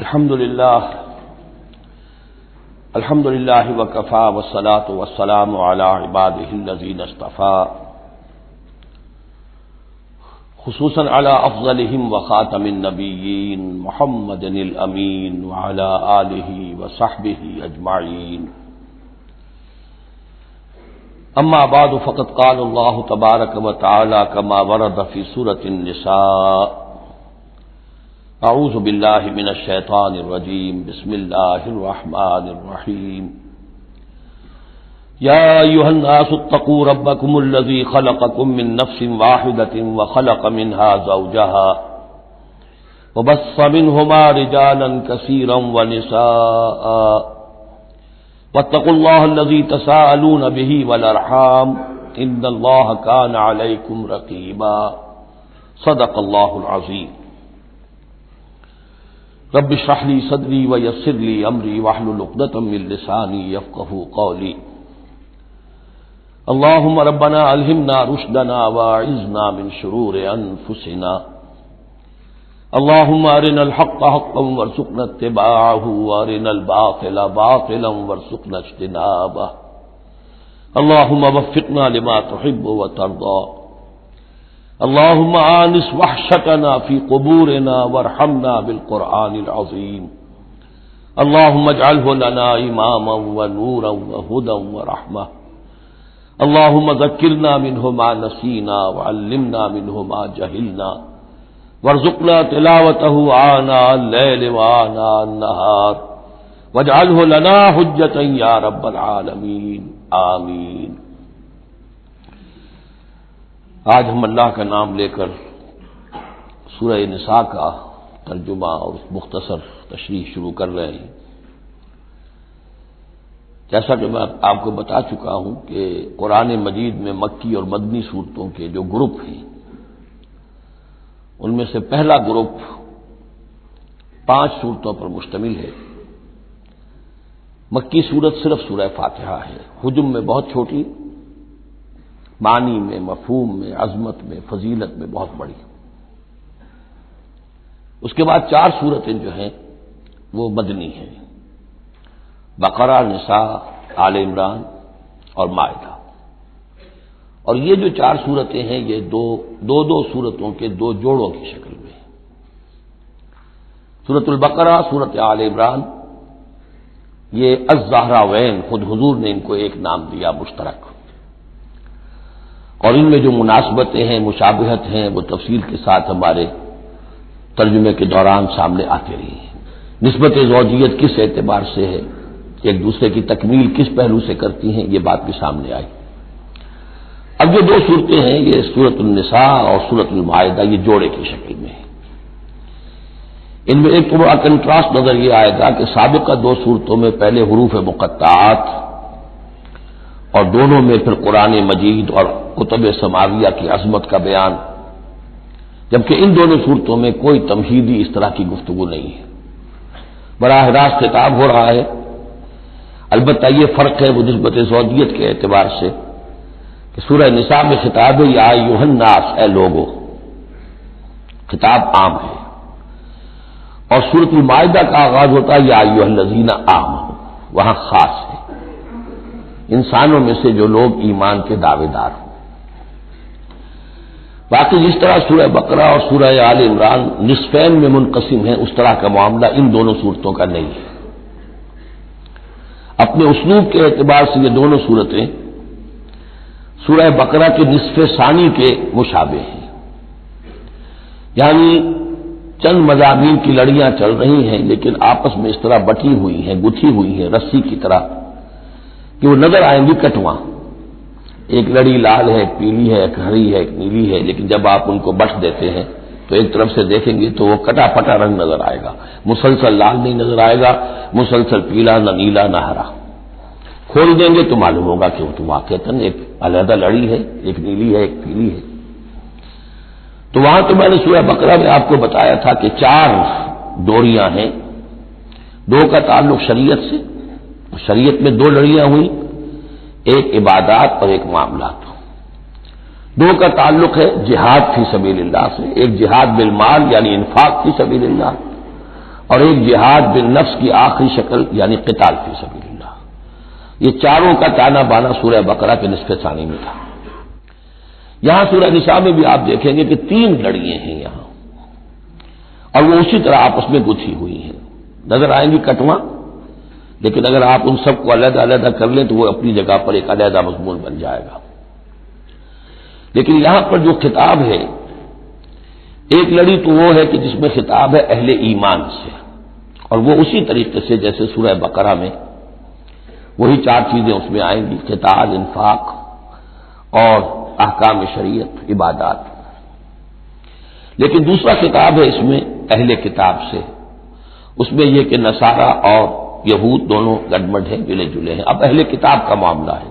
الحمد للہ وکفى والصلاة والسلام على عباده الذين اصطفى خصوصا على افضلهم وخاتم النبيين محمد الامين وعلى آله وصحبه اجمعين. اما بعد فقد قال الله تبارك وتعالى كما ورد في سورة النساء: اعوذ باللہ من الشیطان الرجیم بسم اللہ الرحمن الرحیم. یا ایھا الناس اتقوا ربکم الذی خلقکم من نفس واحدۃ وخلق منها زوجها وبث منهما رجالا کثیرا ونساء واتقوا اللہ الذی تساءلون به والارحام ان اللہ کان علیکم رقیبا. صدق اللہ العظیم. رب اشرح لي صدري ويسر لي امري واحلل عقدة من لساني يفقهوا قولي. اللهم ربنا الهمنا رشدنا واعذنا من شرور انفسنا. اللهم ارنا الحق حقا وارزقنا اتباعه وارنا الباطل باطلا وارزقنا اجتنابه. اللهم وفقنا لما تحب وترضى. اللهم آنس وحشتنا في قبورنا وارحمنا بالقرآن العظيم. اللهم اجعله لنا إماما ونورا وهدى ورحمة. اللهم ذكرنا منه ما نسينا وعلمنا منه ما جهلنا وارزقنا تلاوته آناء الليل وآناء النهار واجعله لنا حجة يا رب العالمين آمين. آج ہم اللہ کا نام لے کر سورہ نساء کا ترجمہ اور مختصر تشریح شروع کر رہے ہیں. جیسا کہ میں آپ کو بتا چکا ہوں کہ قرآن مجید میں مکی اور مدنی صورتوں کے جو گروپ ہیں ان میں سے پہلا گروپ 5 صورتوں پر مشتمل ہے. مکی صورت صرف سورہ فاتحہ ہے، حجم میں بہت چھوٹی، معنی میں، مفہوم میں، عظمت میں، فضیلت میں بہت بڑی. اس کے بعد 4 صورتیں جو ہیں وہ مدنی ہیں: بقرہ، نساء، آل عمران اور مائدہ. اور یہ جو 4 صورتیں ہیں یہ دو صورتوں کے 2 جوڑوں کی شکل میں. سورۃ البقرہ، سورۃ آل عمران، یہ الزہراوین، خود حضور نے ان کو ایک نام دیا مشترک، اور ان میں جو مناسبتیں ہیں، مشابہت ہیں، وہ تفصیل کے ساتھ ہمارے ترجمے کے دوران سامنے آتے رہی ہیں. نسبت زوجیت کس اعتبار سے ہے، ایک دوسرے کی تکمیل کس پہلو سے کرتی ہیں، یہ بات بھی سامنے آئی. اب جو 2 صورتیں ہیں یہ سورۃ النساء اور سورۃ المائدہ، یہ جوڑے کی شکل میں ہیں. ان میں ایک تو بڑا کنٹراسٹ نظر یہ آئے گا کہ سابقہ 2 صورتوں میں پہلے حروف مقطعات اور دونوں میں پھر قرآن مجید اور کتب سماویہ کی عظمت کا بیان، جبکہ ان دونوں صورتوں میں کوئی تمہیدی اس طرح کی گفتگو نہیں ہے، براہ راست خطاب ہو رہا ہے. البتہ یہ فرق ہے وہ نسبت زوجیت کے اعتبار سے کہ سورہ نساء میں خطاب ہے یا ایھا الناس، اے لوگو، خطاب عام ہے، اور سورۃ المائدہ کا آغاز ہوتا ہے یا ایھا الذین آمنوا، وہاں خاص ہے، انسانوں میں سے جو لوگ ایمان کے دعوے دار ہوں. باقی جس طرح سورہ بقرہ اور سورہ آل عمران نصفین میں منقسم ہیں، اس طرح کا معاملہ ان دونوں صورتوں کا نہیں ہے. اپنے اسلوب کے اعتبار سے یہ دونوں صورتیں سورہ بقرہ کے نصف ثانی کے مشابہ ہیں، یعنی چند مضامین کی لڑیاں چل رہی ہیں لیکن آپس میں اس طرح بٹی ہوئی ہیں، گتھی ہوئی ہیں رسی کی طرح کہ وہ نظر آئیں گی کٹواں. ایک لڑی لال ہے، ایک پیلی ہے، ایک ہری ہے، ایک نیلی ہے، لیکن جب آپ ان کو بٹ دیتے ہیں تو ایک طرف سے دیکھیں گے تو وہ کٹا پٹا رنگ نظر آئے گا، مسلسل لال نہیں نظر آئے گا، مسلسل پیلا، نہ نیلا نہ ہرا. کھول دیں گے تو معلوم ہوگا کہ وہ تو واقعتاً ایک علیحدہ لڑی ہے، ایک نیلی ہے، ایک پیلی ہے. تو وہاں تو میں نے سورہ بقرہ میں آپ کو بتایا تھا کہ 4 ڈوریاں ہیں، 2 کا تعلق شریعت سے، شریعت میں 2 لڑیاں ہوئیں، ایک عبادات اور ایک معاملات. 2 کا تعلق ہے جہاد فی سبیل اللہ سے، ایک جہاد بالمال یعنی انفاق فی سبیل اللہ، اور ایک جہاد بالنفس کی آخری شکل یعنی قتال فی سبیل اللہ. یہ چاروں کا تانا بانا سورہ بقرہ کے نصف ثانی میں تھا. یہاں سورہ نساء میں بھی آپ دیکھیں گے کہ 3 لڑیاں ہیں یہاں، اور وہ اسی طرح آپس میں گتھی ہوئی ہیں. نظر آئیں گی کٹواں، لیکن اگر آپ ان سب کو علیحدہ علیحدہ کر لیں تو وہ اپنی جگہ پر ایک علیحدہ مضمون بن جائے گا. لیکن یہاں پر جو خطاب ہے، ایک لڑی تو وہ ہے کہ جس میں خطاب ہے اہل ایمان سے، اور وہ اسی طریقے سے جیسے سورہ بقرہ میں وہی 4 چیزیں اس میں آئیں گی: قتال، انفاق اور احکام شریعت، عبادات. لیکن دوسرا خطاب ہے اس میں اہل کتاب سے. اس میں یہ کہ نصارہ اور یہود دونوں گڈمڈ ہیں، ملے جلے ہیں. اب اہل کتاب کا معاملہ ہے.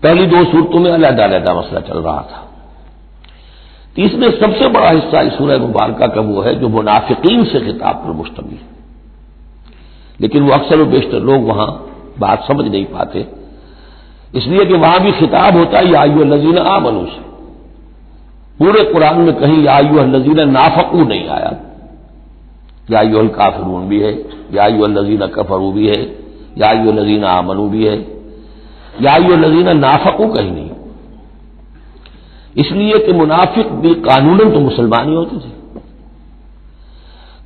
پہلی 2 صورتوں میں علیحدہ علیحدہ مسئلہ چل رہا تھا. تیسرے سب سے بڑا حصہ اس سورہ مبارکہ کا وہ ہے جو منافقین سے خطاب پر مشتمل ہے، لیکن وہ اکثر و بیشتر لوگ وہاں بات سمجھ نہیں پاتے، اس لیے کہ وہاں بھی خطاب ہوتا ہے یا ایھا الذین آمنوا سے. پورے قرآن میں کہیں یا ایھا الذین نافقوا نہیں آیا. یا ایھا الکافرون بھی ہے، یا ایھا الذین کفروا بھی ہے، یا ایھا الذین آمنوا بھی ہے، یا ایھا الذین نافقوا کہیں نہیں. اس لیے کہ منافق بھی قانوناً تو مسلمان ہی ہوتے تھے.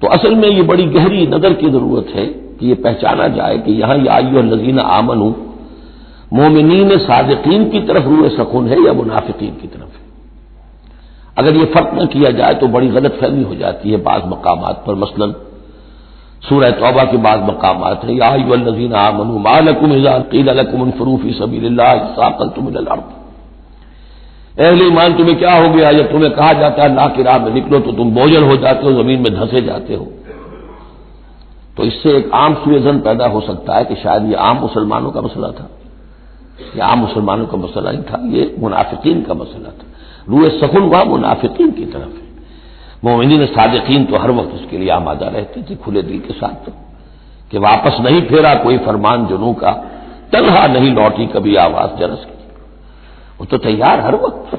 تو اصل میں یہ بڑی گہری نظر کی ضرورت ہے کہ یہ پہچانا جائے کہ یہاں یا ایھا الذین آمنوا مومنین صادقین کی طرف روح سکون ہے یا منافقین کی طرف ہے. اگر یہ فرق نہ کیا جائے تو بڑی غلط فہمی ہو جاتی ہے بعض مقامات پر. مثلا سورہ توبہ کے بعض مقامات ہیں یا ایھا الذین آمنوا ما لکم اذا قیل لکم انفروا فی سبیل اللہ اثاقلتم الی الارض. اہل ایمان تمہیں کیا ہو گیا جب تمہیں کہا جاتا ہے اللہ کی راہ میں نکلو تو تم بوجھل ہو جاتے ہو، زمین میں دھنسے جاتے ہو. تو اس سے ایک عام سوء ظن پیدا ہو سکتا ہے کہ شاید یہ عام مسلمانوں کا مسئلہ تھا. یہ عام مسلمانوں کا مسئلہ نہیں تھا، یہ منافقین کا مسئلہ تھا. روح سخن وہاں منافقین کی طرف ہے. مومنین صادقین تو ہر وقت اس کے لیے آمادہ رہتے تھے کھلے دل کے ساتھ، کہ واپس نہیں پھیرا کوئی فرمان جنوں کا، تنہا نہیں لوٹی کبھی آواز جرس کی. وہ تو تیار ہر وقت.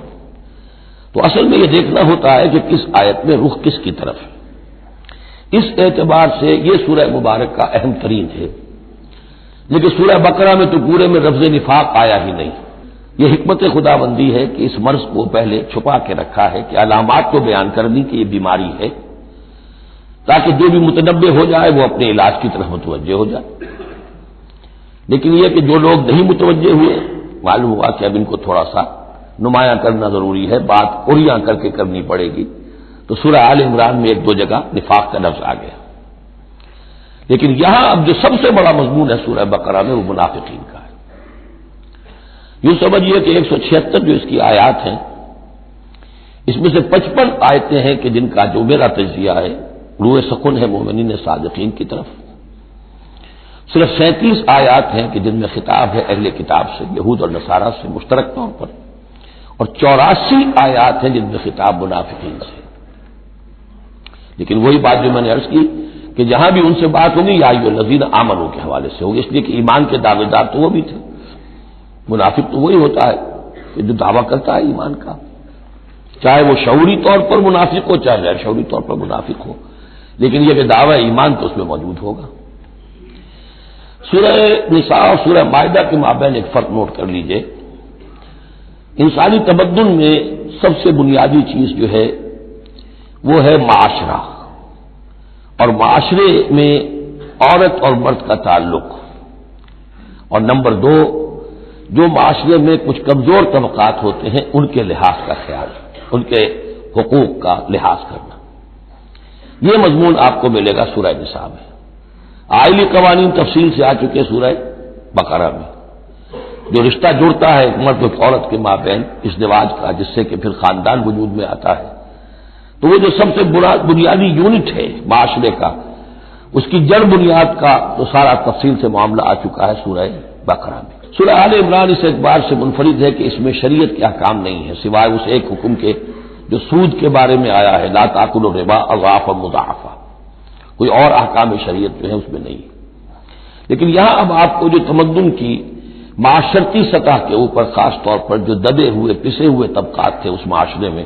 تو اصل میں یہ دیکھنا ہوتا ہے کہ کس آیت میں رخ کس کی طرف ہے. اس اعتبار سے یہ سورہ مبارک کا اہم ترین ہے. لیکن سورہ بقرہ میں تو پورے میں لفظ نفاق آیا ہی نہیں. یہ حکمت خدا بندی ہے کہ اس مرض کو پہلے چھپا کے رکھا ہے، کہ علامات کو بیان کر دی کہ یہ بیماری ہے، تاکہ جو بھی متنبع ہو جائے وہ اپنے علاج کی طرف متوجہ ہو جائے. لیکن یہ کہ جو لوگ نہیں متوجہ ہوئے، معلوم ہوا کہ اب ان کو تھوڑا سا نمایاں کرنا ضروری ہے، بات اوریاں کر کے کرنی پڑے گی. تو سورہ آل عمران میں 1-2 جگہ نفاق کا لفظ آ گیا. لیکن یہاں اب جو سب سے بڑا مضمون ہے سورہ بقرہ میں وہ منافقین کا ہے. یوں سمجھیے کہ 176 جو اس کی آیات ہیں، اس میں سے 55 آیتیں ہیں کہ جن کا جو میرا تجزیہ ہے روح سکون ہے مومنین صادقین کی طرف. صرف 37 آیات ہیں کہ جن میں خطاب ہے اہل کتاب سے، یہود اور نصارہ سے مشترک طور پر، اور 84 آیات ہیں جن میں خطاب منافقین سے. لیکن وہی بات جو میں نے عرض کی کہ جہاں بھی ان سے بات ہوگی یا ایھا الذین آمنوا کے حوالے سے ہوگی، اس لیے کہ ایمان کے دعوے دار تو وہ بھی تھے. منافق تو وہی ہوتا ہے کہ جو دعویٰ کرتا ہے ایمان کا، چاہے وہ شعوری طور پر منافق ہو چاہے غیر شعوری طور پر منافق ہو، لیکن یہ کہ دعویٰ ایمان تو اس میں موجود ہوگا. سورہ نساء اور سورہ مائدہ کے مابین ایک فرق نوٹ کر لیجئے. انسانی تمدن میں سب سے بنیادی چیز جو ہے وہ ہے معاشرہ، اور معاشرے میں عورت اور مرد کا تعلق، اور نمبر 2 جو معاشرے میں کچھ کمزور طبقات ہوتے ہیں ان کے لحاظ کا خیال، ان کے حقوق کا لحاظ کرنا. یہ مضمون آپ کو ملے گا سورہ نساء میں. آئلی قوانین تفصیل سے آ چکے سورہ بقرہ میں. جو رشتہ جڑتا ہے ایک مرد اور عورت کے مابین ازدواج کا، جس سے کہ پھر خاندان وجود میں آتا ہے، تو وہ جو سب سے بنیادی یونٹ ہے معاشرے کا، اس کی جڑ بنیاد کا تو سارا تفصیل سے معاملہ آ چکا ہے سورہ بقرہ میں. سورہ آل عمران اس اعتبار سے منفرد ہے کہ اس میں شریعت کے احکام نہیں ہے سوائے اس ایک حکم کے جو سود کے بارے میں آیا ہے، لا تاکلوا الربا اضعافا مضاعفا. کوئی اور احکام شریعت جو ہے اس میں نہیں. لیکن یہاں اب آپ کو جو تمدن کی معاشرتی سطح کے اوپر خاص طور پر جو دبے ہوئے پسے ہوئے طبقات تھے اس معاشرے میں،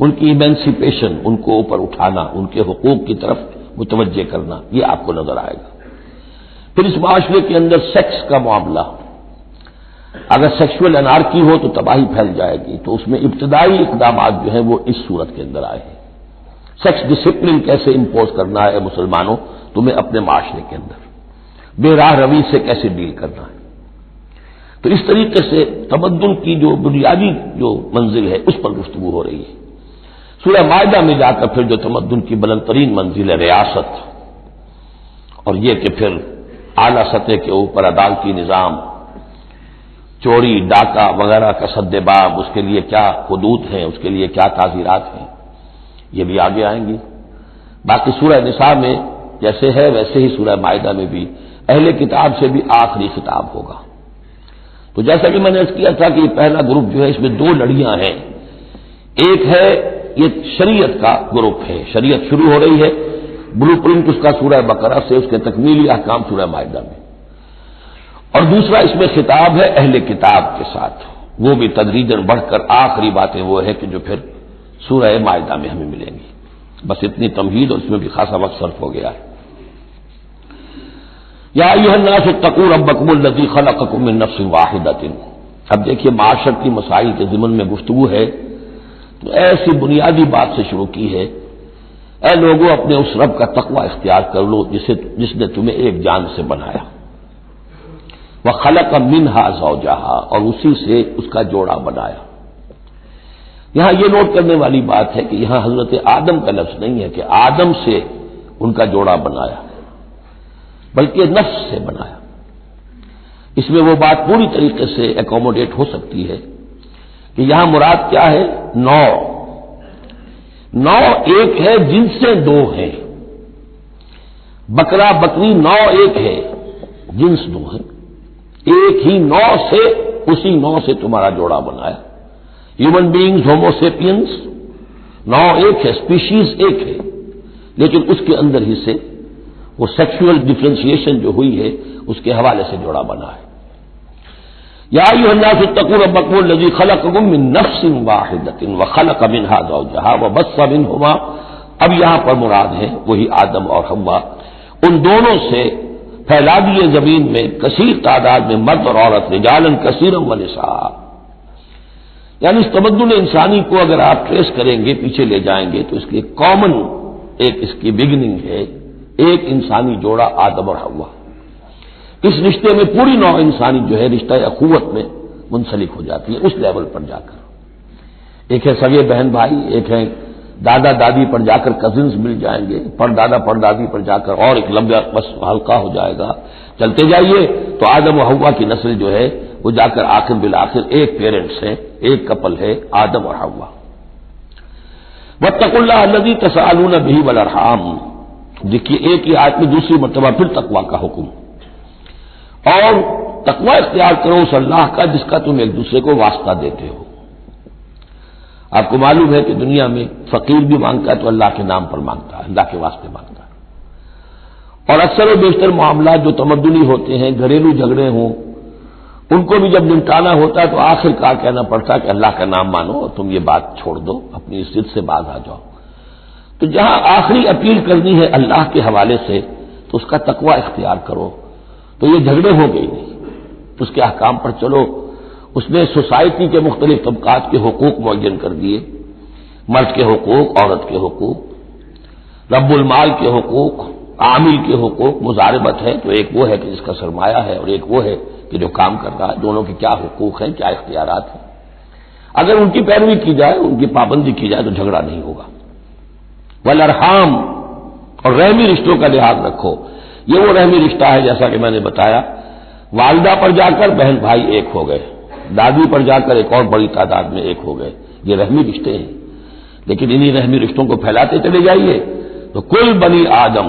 ان کی ایمینسیپیشن، ان کو اوپر اٹھانا، ان کے حقوق کی طرف متوجہ کرنا، یہ آپ کو نظر آئے گا۔ پھر اس معاشرے کے اندر سیکس کا معاملہ، اگر سیکشول انارکی ہو تو تباہی پھیل جائے گی، تو اس میں ابتدائی اقدامات جو ہیں وہ اس صورت کے اندر آئے ہیں۔ سیکس ڈسپلن کیسے امپوز کرنا ہے مسلمانوں تمہیں اپنے معاشرے کے اندر، بے راہ روی سے کیسے ڈیل کرنا ہے۔ تو اس طریقے سے تمدن کی جو بنیادی جو منزل ہے اس پر گفتگو ہو رہی ہے۔ سورہ مائدہ میں جا کر پھر جو تمدن کی بلند ترین منزل ہے ریاست، اور یہ کہ پھر اعلیٰ سطح کے اوپر عدالتی نظام، چوری ڈاکہ وغیرہ کا سد باب، اس کے لیے کیا حدود ہیں، اس کے لیے کیا تعزیرات ہیں، یہ بھی آگے آئیں گی۔ باقی سورہ نساء میں جیسے ہے ویسے ہی سورہ مائدہ میں بھی اہل کتاب سے بھی آخری خطاب ہوگا۔ تو جیسا کہ میں نے عرض کیا تھا کہ یہ پہلا گروپ جو ہے اس میں دو لڑیاں ہیں، ایک ہے یہ شریعت کا گروپ ہے، شریعت شروع ہو رہی ہے، بلو پرنٹ اس کا سورہ بقرہ سے، اس کے تکمیلی احکام سورہ مائدہ میں، اور دوسرا اس میں خطاب ہے اہل کتاب کے ساتھ، وہ بھی تدریجاً بڑھ کر آخری باتیں وہ ہے کہ جو پھر سورہ مائدہ میں ہمیں ملیں گی۔ بس اتنی تمہید، اور اس میں بھی خاصا وقت صرف ہو گیا ہے۔ یا ایھا الناس اتقوا ربکم الذی خلقکم من نفس واحدۃ۔ اب دیکھیے معاشرتی مسائل کے ضمن میں گفتگو ہے تو ایسی بنیادی بات سے شروع کی ہے، اے لوگوں اپنے اس رب کا تقوی اختیار کر لو جس نے تمہیں ایک جان سے بنایا، وخلق منھا زوجھا، اور اسی سے اس کا جوڑا بنایا۔ یہاں یہ نوٹ کرنے والی بات ہے کہ یہاں حضرت آدم کا لفظ نہیں ہے کہ آدم سے ان کا جوڑا بنایا، بلکہ نفس سے بنایا۔ اس میں وہ بات پوری طریقے سے ایکوموڈیٹ ہو سکتی ہے کہ یہاں مراد کیا ہے، نو ایک ہے، جنسیں دو ہیں، بکرا بکری نو ایک ہے، جنس دو ہے، ایک ہی نو سے، اسی نو سے تمہارا جوڑا بنایا۔ ہیومن بینگز ہومو سیپینس نو ایک ہے، اسپیشیز ایک ہے، لیکن اس کے اندر ہی سے وہ سیکشول ڈفرینشیشن جو ہوئی ہے اس کے حوالے سے جوڑا بنا ہے۔ یا ایھا الناس اتقوا ربکم الذی خلقکم من نفس واحدۃ وخلق منھا زوجھا وبث منھما، اب یہاں پر مراد ہے وہی آدم اور حوا، ان دونوں سے پھیلا دیے زمین میں کثیر تعداد میں مرد اور عورت، رجالا کثیرا ونساء۔ یعنی اس تمدن انسانی کو اگر آپ ٹریس کریں گے، پیچھے لے جائیں گے، تو اس کی کامن ایک اس کی بگننگ ہے، ایک انسانی جوڑا آدم اور حوا۔ اس رشتے میں پوری نوع انسانی جو ہے رشتہ اخوت میں منسلک ہو جاتی ہے، اس لیول پر جا کر۔ ایک ہے سگے بہن بھائی، ایک ہے دادا دادی پر جا کر کزنز مل جائیں گے، پر دادا پر دادی پر جا کر اور ایک لمبا بس حلقہ ہو جائے گا، چلتے جائیے تو آدم و حوا کی نسل جو ہے وہ جا کر آخر بالآخر ایک پیرنٹس ہے، ایک کپل ہے، آدم اور حوا۔ واتقوا اللہ الذی تساءلون بہ والارحام، دیکھیے ایک ہی آیت میں دوسری مرتبہ پھر تقوی کا حکم، اور تقوی اختیار کرو اس اللہ کا جس کا تم ایک دوسرے کو واسطہ دیتے ہو۔ آپ کو معلوم ہے کہ دنیا میں فقیر بھی مانگتا ہے تو اللہ کے نام پر مانگتا ہے، اللہ کے واسطے مانگتا ہے، اور اکثر و بیشتر معاملات جو تمدنی ہوتے ہیں، گھریلو جھگڑے ہوں، ان کو بھی جب نمٹانا ہوتا ہے تو آخر کار کہنا پڑتا ہے کہ اللہ کا نام مانو اور تم یہ بات چھوڑ دو، اپنی ضد سے باز آ جاؤ۔ تو جہاں آخری اپیل کرنی ہے اللہ کے حوالے سے تو اس کا تقوی اختیار کرو، تو یہ جھگڑے ہو گئی نہیں، اس کے احکام پر چلو۔ اس نے سوسائٹی کے مختلف طبقات کے حقوق معین کر دیے، مرد کے حقوق، عورت کے حقوق، رب المال کے حقوق، عامل کے حقوق، مضاربت ہے تو ایک وہ ہے کہ جس کا سرمایہ ہے اور ایک وہ ہے کہ جو کام کر رہا ہے، دونوں کے کیا حقوق ہیں، کیا اختیارات ہیں۔ اگر ان کی پیروی کی جائے، ان کی پابندی کی جائے تو جھگڑا نہیں ہوگا۔ والارحام، اور رحمی رشتوں کا لحاظ رکھو، یہ وہ رحمی رشتہ ہے جیسا کہ میں نے بتایا، والدہ پر جا کر بہن بھائی ایک ہو گئے، دادی پر جا کر ایک اور بڑی تعداد میں ایک ہو گئے، یہ رحمی رشتے ہیں۔ لیکن انہی رحمی رشتوں کو پھیلاتے چلے جائیے تو کل بنی آدم،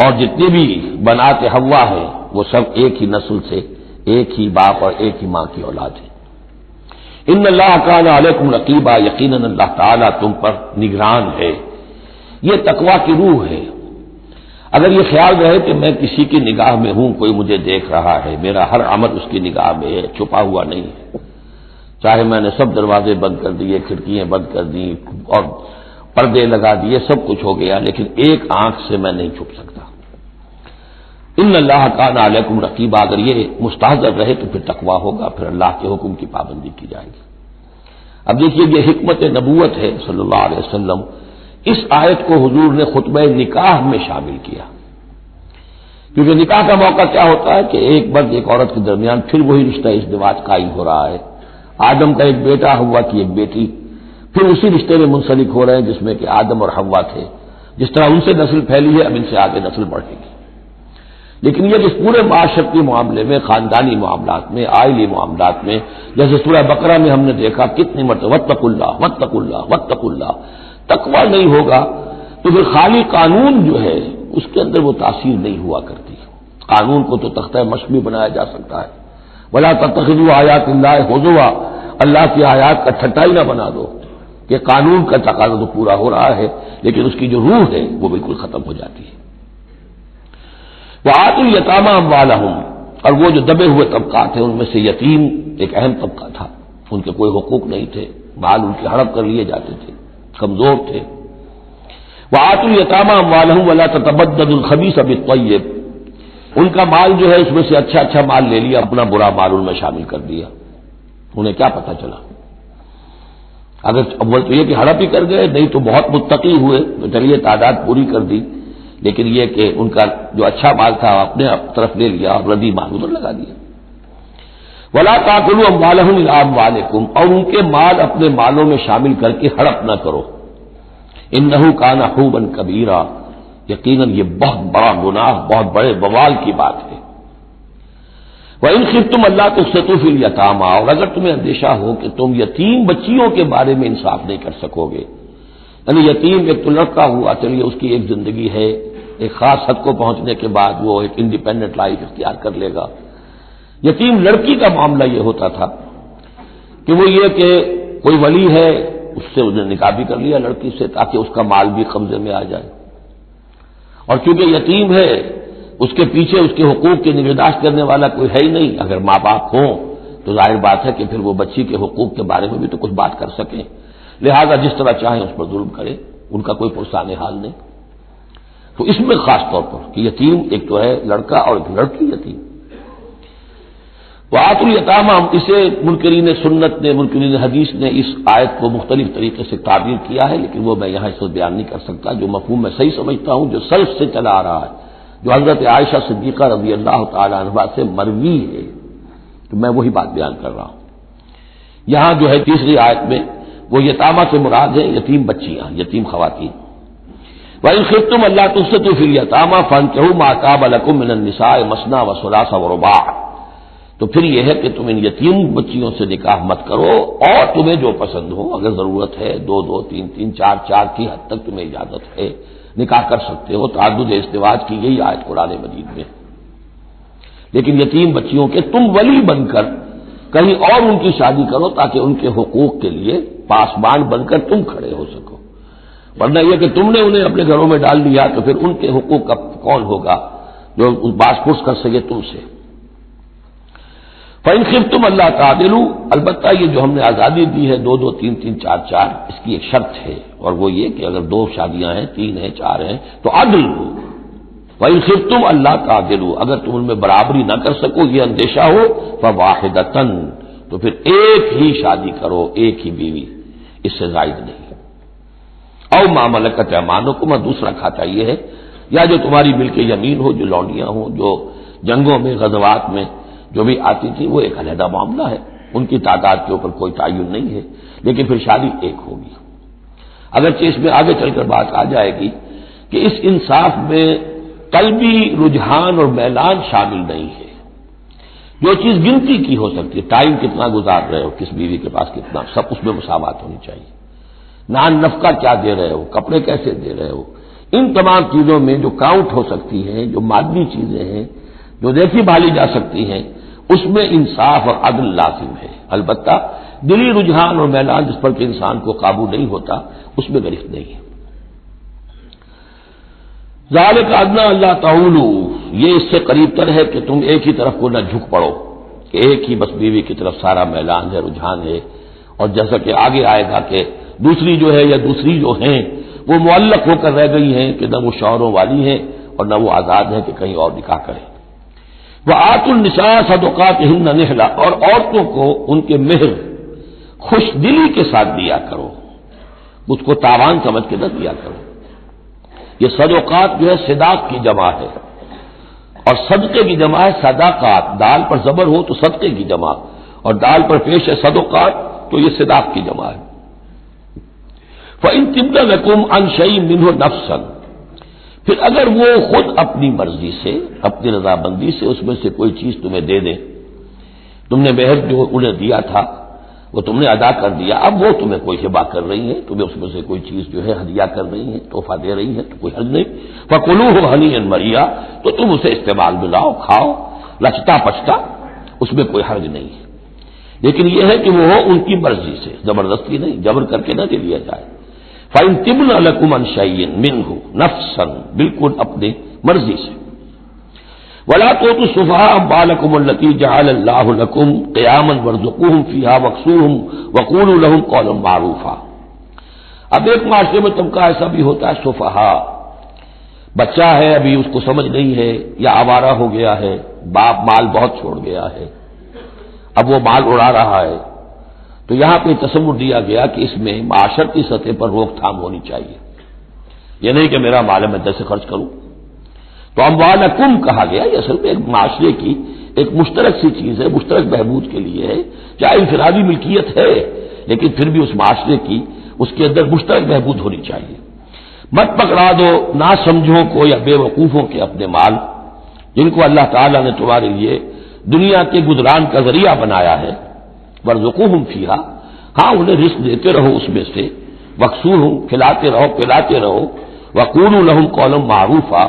اور جتنی بھی بنات حوا ہیں وہ سب ایک ہی نسل سے، ایک ہی باپ اور ایک ہی ماں کی اولاد ہے۔ ان اللہ کان علیکم رقیبا، یقیناً اللہ تعالیٰ تم پر نگران ہے۔ یہ تقویٰ کی روح ہے۔ اگر یہ خیال رہے کہ میں کسی کی نگاہ میں ہوں، کوئی مجھے دیکھ رہا ہے، میرا ہر عمل اس کی نگاہ میں ہے، چھپا ہوا نہیں ہے، چاہے میں نے سب دروازے بند کر دیے، کھڑکیاں بند کر دی اور پردے لگا دیے، سب کچھ ہو گیا، لیکن ایک آنکھ سے میں نہیں چھپ سکتا۔ ان اللہ کان علیکم رقیبا، اگر یہ مستحضر رہے تو پھر تقویٰ ہوگا، پھر اللہ کے حکم کی پابندی کی جائے گی۔ اب دیکھیے یہ حکمت نبوت ہے صلی اللہ علیہ وسلم، اس آیت کو حضور نے خطبہ نکاح میں شامل کیا، کیونکہ نکاح کا موقع کیا ہوتا ہے کہ ایک مرد ایک عورت کے درمیان پھر وہی رشتہ ازدواج قائم ہو رہا ہے، آدم کا ایک بیٹا، حوا کی ایک بیٹی، پھر اسی رشتے میں منسلک ہو رہے ہیں جس میں کہ آدم اور حوا تھے، جس طرح ان سے نسل پھیلی ہے اب ان سے آگے نسل بڑھے گی۔ لیکن یہ اس پورے معاشرتی معاملے میں، خاندانی معاملات میں، آئلی معاملات میں، جیسے سورہ بقرہ میں ہم نے دیکھا کتنی مرتبہ واتقوا اللہ واتقوا اللہ واتقوا اللہ، تقویٰ نہیں ہوگا تو پھر خالی قانون جو ہے اس کے اندر وہ تاثیر نہیں ہوا کرتی۔ قانون کو تو تختہ مشق بھی بنایا جا سکتا ہے، ولا تتخذوا آیات اللہ ہزوا، اللہ کی آیات کا ٹھٹا ہی نہ بنا دو کہ قانون کا تقاضا تو پورا ہو رہا ہے لیکن اس کی جو روح ہے وہ بالکل ختم ہو جاتی ہے۔ وآتوا الیتامی اموالہم، اور وہ جو دبے ہوئے طبقات ہیں ان میں سے یتیم ایک اہم طبقہ تھا، ان کے کوئی حقوق نہیں تھے، مال ان کے ہڑپ کر لیے جاتے تھے، کمزور تھے۔ وآتوا الیتامی اموالہم ولا تتبدلوا الخبیث بالطیب، ان کا مال جو ہے اس میں سے اچھا اچھا مال لے لیا، اپنا برا مال ان میں شامل کر دیا۔ انہیں کیا پتہ چلا؟ اگر اول تو یہ کہ ہڑپ ہی کر گئے، نہیں تو بہت متقی ہوئے تو چلیے تعداد پوری کر دی، لیکن یہ کہ ان کا جو اچھا مال تھا اپنے طرف لے لیا اور ردی مال ادھر لگا دیا۔ ولا تاکلوا اموالہم الی اموالکم، اور ان کے مال اپنے مالوں میں شامل کر کے ہڑپ نہ کرو، انہ کان حوبا کبیرا، یقیناً یہ بہت بڑا گناہ، بہت بڑے بوال کی بات ہے۔ وَإِنْ خِفْتُمْ أَلَّا تُقْسِطُوا فِي الْيَتَامَىٰ، اور اگر تمہیں اندیشہ ہو کہ تم یتیم بچیوں کے بارے میں انصاف نہیں کر سکو گے، یعنی یتیم ایک تو لڑکا ہوا، چلیے اس کی ایک زندگی ہے، ایک خاص حد کو پہنچنے کے بعد وہ ایک انڈیپینڈنٹ لائف اختیار کر لے گا۔ یتیم لڑکی کا معاملہ یہ ہوتا تھا کہ وہ یہ کہ کوئی ولی ہے، اس سے انہیں نکاح بھی کر لیا لڑکی سے تاکہ اس کا مال بھی قبضے میں آ جائے، اور چونکہ یتیم ہے اس کے پیچھے اس کے حقوق کی نگہداشت کرنے والا کوئی ہے ہی نہیں، اگر ماں باپ ہوں تو ظاہر بات ہے کہ پھر وہ بچی کے حقوق کے بارے میں بھی تو کچھ بات کر سکیں، لہذا جس طرح چاہیں اس پر ظلم کرے، ان کا کوئی پرسان حال نہیں۔ تو اس میں خاص طور پر کہ یتیم ایک تو ہے لڑکا اور ایک لڑکی یتیم۔ وآتوا الیتامی، اسے منکرین سنت نے، منکرین حدیث نے اس آیت کو مختلف طریقے سے تعبیر کیا ہے، لیکن وہ میں یہاں اس وقت بیان نہیں کر سکتا۔ جو مفہوم میں صحیح سمجھتا ہوں، جو سلف سے چلا آ رہا ہے، جو حضرت عائشہ صدیقہ رضی اللہ تعالی عنہا سے مروی ہے، تو میں وہی بات بیان کر رہا ہوں۔ یہاں جو ہے تیسری آیت میں وہ یتامہ سے مراد ہے یتیم بچیاں، یتیم خواتین۔ وَإِنْ خِفْتُمْ أَلَّا تُقْسِطُوا فِي الْيَتَامَىٰ فَانكِحُوا مَا طَابَ لَكُم مِّنَ النِّسَاءِ مَثْنَىٰ وَثُلَاثَ وَرُبَاعَ، تو پھر یہ ہے کہ تم ان یتیم بچیوں سے نکاح مت کرو، اور تمہیں جو پسند ہو، اگر ضرورت ہے دو دو تین تین چار چار کی حد تک تمہیں اجازت ہے، نکاح کر سکتے ہو۔ تعدد ازدواج کی یہی آیت قرآن مجید میں، لیکن یتیم بچیوں کے تم ولی بن کر کہیں اور ان کی شادی کرو تاکہ ان کے حقوق کے لیے پاسبان بن کر تم کھڑے ہو سکو، ورنہ یہ کہ تم نے انہیں اپنے گھروں میں ڈال دیا تو پھر ان کے حقوق کا کون ہوگا جو باز پرس کر سکے تم سے۔ فَإِنْ خِفْتُمْ أَلَّا تَعْدِلُوا، البتہ یہ جو ہم نے آزادی دی ہے دو دو تین تین چار چار، اس کی ایک شرط ہے، اور وہ یہ کہ اگر دو شادیاں ہیں، تین ہیں، چار ہیں تو عدل ہو۔ وَإِنْ خِفْتُمْ أَلَّا تَعْدِلُوا، اگر تم ان میں برابری نہ کر سکو، یہ اندیشہ ہو، فَوَاحِدَةً، تو پھر ایک ہی شادی کرو، ایک ہی بیوی، اس سے زائد نہیں۔ او ما ملکت ایمانکم، اور دوسرا کھاتا یہ ہے، یا جو تمہاری ملک یمین ہو، جو لونڈیاں ہوں، جو جنگوں میں غزوات میں جو بھی آتی تھی، وہ ایک علیحدہ معاملہ ہے، ان کی تعداد کے اوپر کوئی تعین نہیں ہے، لیکن پھر شادی ایک ہوگی۔ اگرچہ اس میں آگے چل کر بات آ جائے گی کہ اس انصاف میں قلبی رجحان اور میلان شامل نہیں ہے، جو چیز گنتی کی ہو سکتی ہے، ٹائم کتنا گزار رہے ہو، کس بیوی کے پاس کتنا، سب اس میں مساوات ہونی چاہیے، نان نفقہ کیا دے رہے ہو، کپڑے کیسے دے رہے ہو، ان تمام چیزوں میں جو کاؤنٹ ہو سکتی ہیں، جو مادی چیزیں ہیں، جو دیکھی بھالی جا سکتی ہیں، اس میں انصاف اور عدل لازم ہے۔ البتہ دلی رجحان اور میلان جس پر کہ انسان کو قابو نہیں ہوتا، اس میں گرفت نہیں ہے۔ ذالک ادنیٰ اللہ تعولوا، یہ اس سے قریب تر ہے کہ تم ایک ہی طرف کو نہ جھک پڑو، کہ ایک ہی بس بیوی کی طرف سارا میلان ہے، رجحان ہے، اور جیسا کہ آگے آئے گا کہ دوسری جو ہے یا دوسری جو ہیں وہ معلق ہو کر رہ گئی ہیں کہ نہ وہ شوہروں والی ہیں اور نہ وہ آزاد ہیں کہ کہیں اور نکاح کریں۔ وَآتُوا النِّسَاءَ صَدُقَاتِهِنَّ نِحْلًا، اور عورتوں کو ان کے مہر خوش دلی کے ساتھ دیا کرو، اس کو تاوان سمجھ کے نہ دیا کرو۔ یہ صدقات جو ہے صداق کی جمع ہے، اور صدقے کی جمع ہے صداقات، دال پر زبر ہو تو صدقے کی جمع، اور دال پر پیش ہے صدقات تو یہ صداق کی جمع ہے۔ فَإِن طِبْنَ لَكُمْ عَنْ شَيْءٍ مِّنْهُ نَفْسًا، پھر اگر وہ خود اپنی مرضی سے، اپنی رضامندی سے اس میں سے کوئی چیز تمہیں دے دیں، تم نے مہر جو انہیں دیا تھا وہ تم نے ادا کر دیا، اب وہ تمہیں کوئی ہبہ کر رہی ہیں، تمہیں اس میں سے کوئی چیز جو ہے ہدیہ کر رہی ہیں، تحفہ دے رہی ہیں، تو کوئی حرج نہیں۔ فَكُلُوهُ هَنِيئًا مَرِيئًا، تو تم اسے استعمال میں لاؤ، کھاؤ لچتا پچتا، اس میں کوئی حرج نہیں ہے، لیکن یہ ہے کہ وہ ہو ان کی مرضی سے، زبردستی نہیں، جبر کر کے نہ دے لیا جائے۔ فَإِن طِبْنَ لَكُمْ عَنْ شَيْءٍ مِّنْهُ نَفْسًا، بالکل اپنی مرضی سے۔ وَلَا تُؤْتُوا السُّفَهَاءَ أَمْوَالَكُمُ الَّتِي جَعَلَ اللَّهُ لَكُمْ قِيَامًا وَارْزُقُوهُمْ فِيهَا وَاكْسُوهُمْ وَقُولُوا لَهُمْ قَوْلًا مَّعْرُوفًا۔ اب ایک معاشرے میں طبقہ ایسا بھی ہوتا ہے سفہاء، بچہ ہے ابھی اس کو سمجھ نہیں ہے یا آوارہ ہو گیا ہے، باپ مال بہت چھوڑ گیا ہے، اب وہ مال اڑا رہا ہے، تو یہاں پہ تصور دیا گیا کہ اس میں معاشرتی سطح پر روک تھام ہونی چاہیے، یہ نہیں کہ میرا مال ہے میں جیسے خرچ کروں۔ تو اموالکم کہا گیا، یہ اصل میں ایک معاشرے کی ایک مشترک سی چیز ہے، مشترک بہبود کے لیے ہے، چاہے انفرادی ملکیت ہے لیکن پھر بھی اس معاشرے کی اس کے اندر مشترک بہبود ہونی چاہیے۔ مت پکڑا دو نا سمجھوں کو یا بے وقوفوں کے اپنے مال، جن کو اللہ تعالیٰ نے تمہارے لیے دنیا کے گزران کا ذریعہ بنایا ہے۔ وارزقوہم فیہا، ہاں انہیں رزق دیتے رہو اس میں سے، وکسوہم، کھلاتے رہو پلاتے رہو، وقولوا لہم قولا معروفا،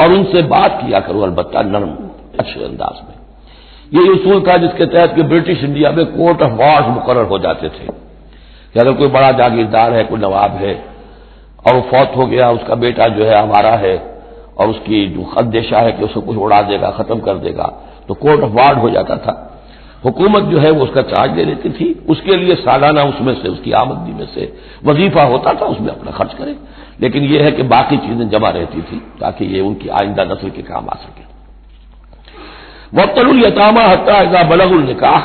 اور ان سے بات کیا کرو البتہ نرم اچھے انداز میں۔ یہ اصول تھا جس کے تحت کہ برٹش انڈیا میں کورٹ آف وارز مقرر ہو جاتے تھے کہ اگر کوئی بڑا جاگیردار ہے، کوئی نواب ہے اور وہ فوت ہو گیا، اس کا بیٹا جو ہے ہمارا ہے اور اس کی جو خدشہ ہے کہ اسے کچھ اڑا دے گا، ختم کر دے گا، تو کورٹ آف وارز ہو جاتا تھا، حکومت جو ہے وہ اس کا چارج لے لیتی تھی، اس کے لیے سالانہ اس میں سے اس کی آمدنی میں سے وظیفہ ہوتا تھا، اس میں اپنا خرچ کرے، لیکن یہ ہے کہ باقی چیزیں جمع رہتی تھی تاکہ یہ ان کی آئندہ نسل کے کام آ سکے۔ وَابْتَلُوا الْيَتَامَىٰ حَتَّىٰ إِذَا بَلَغُوا النِّكَاحَ،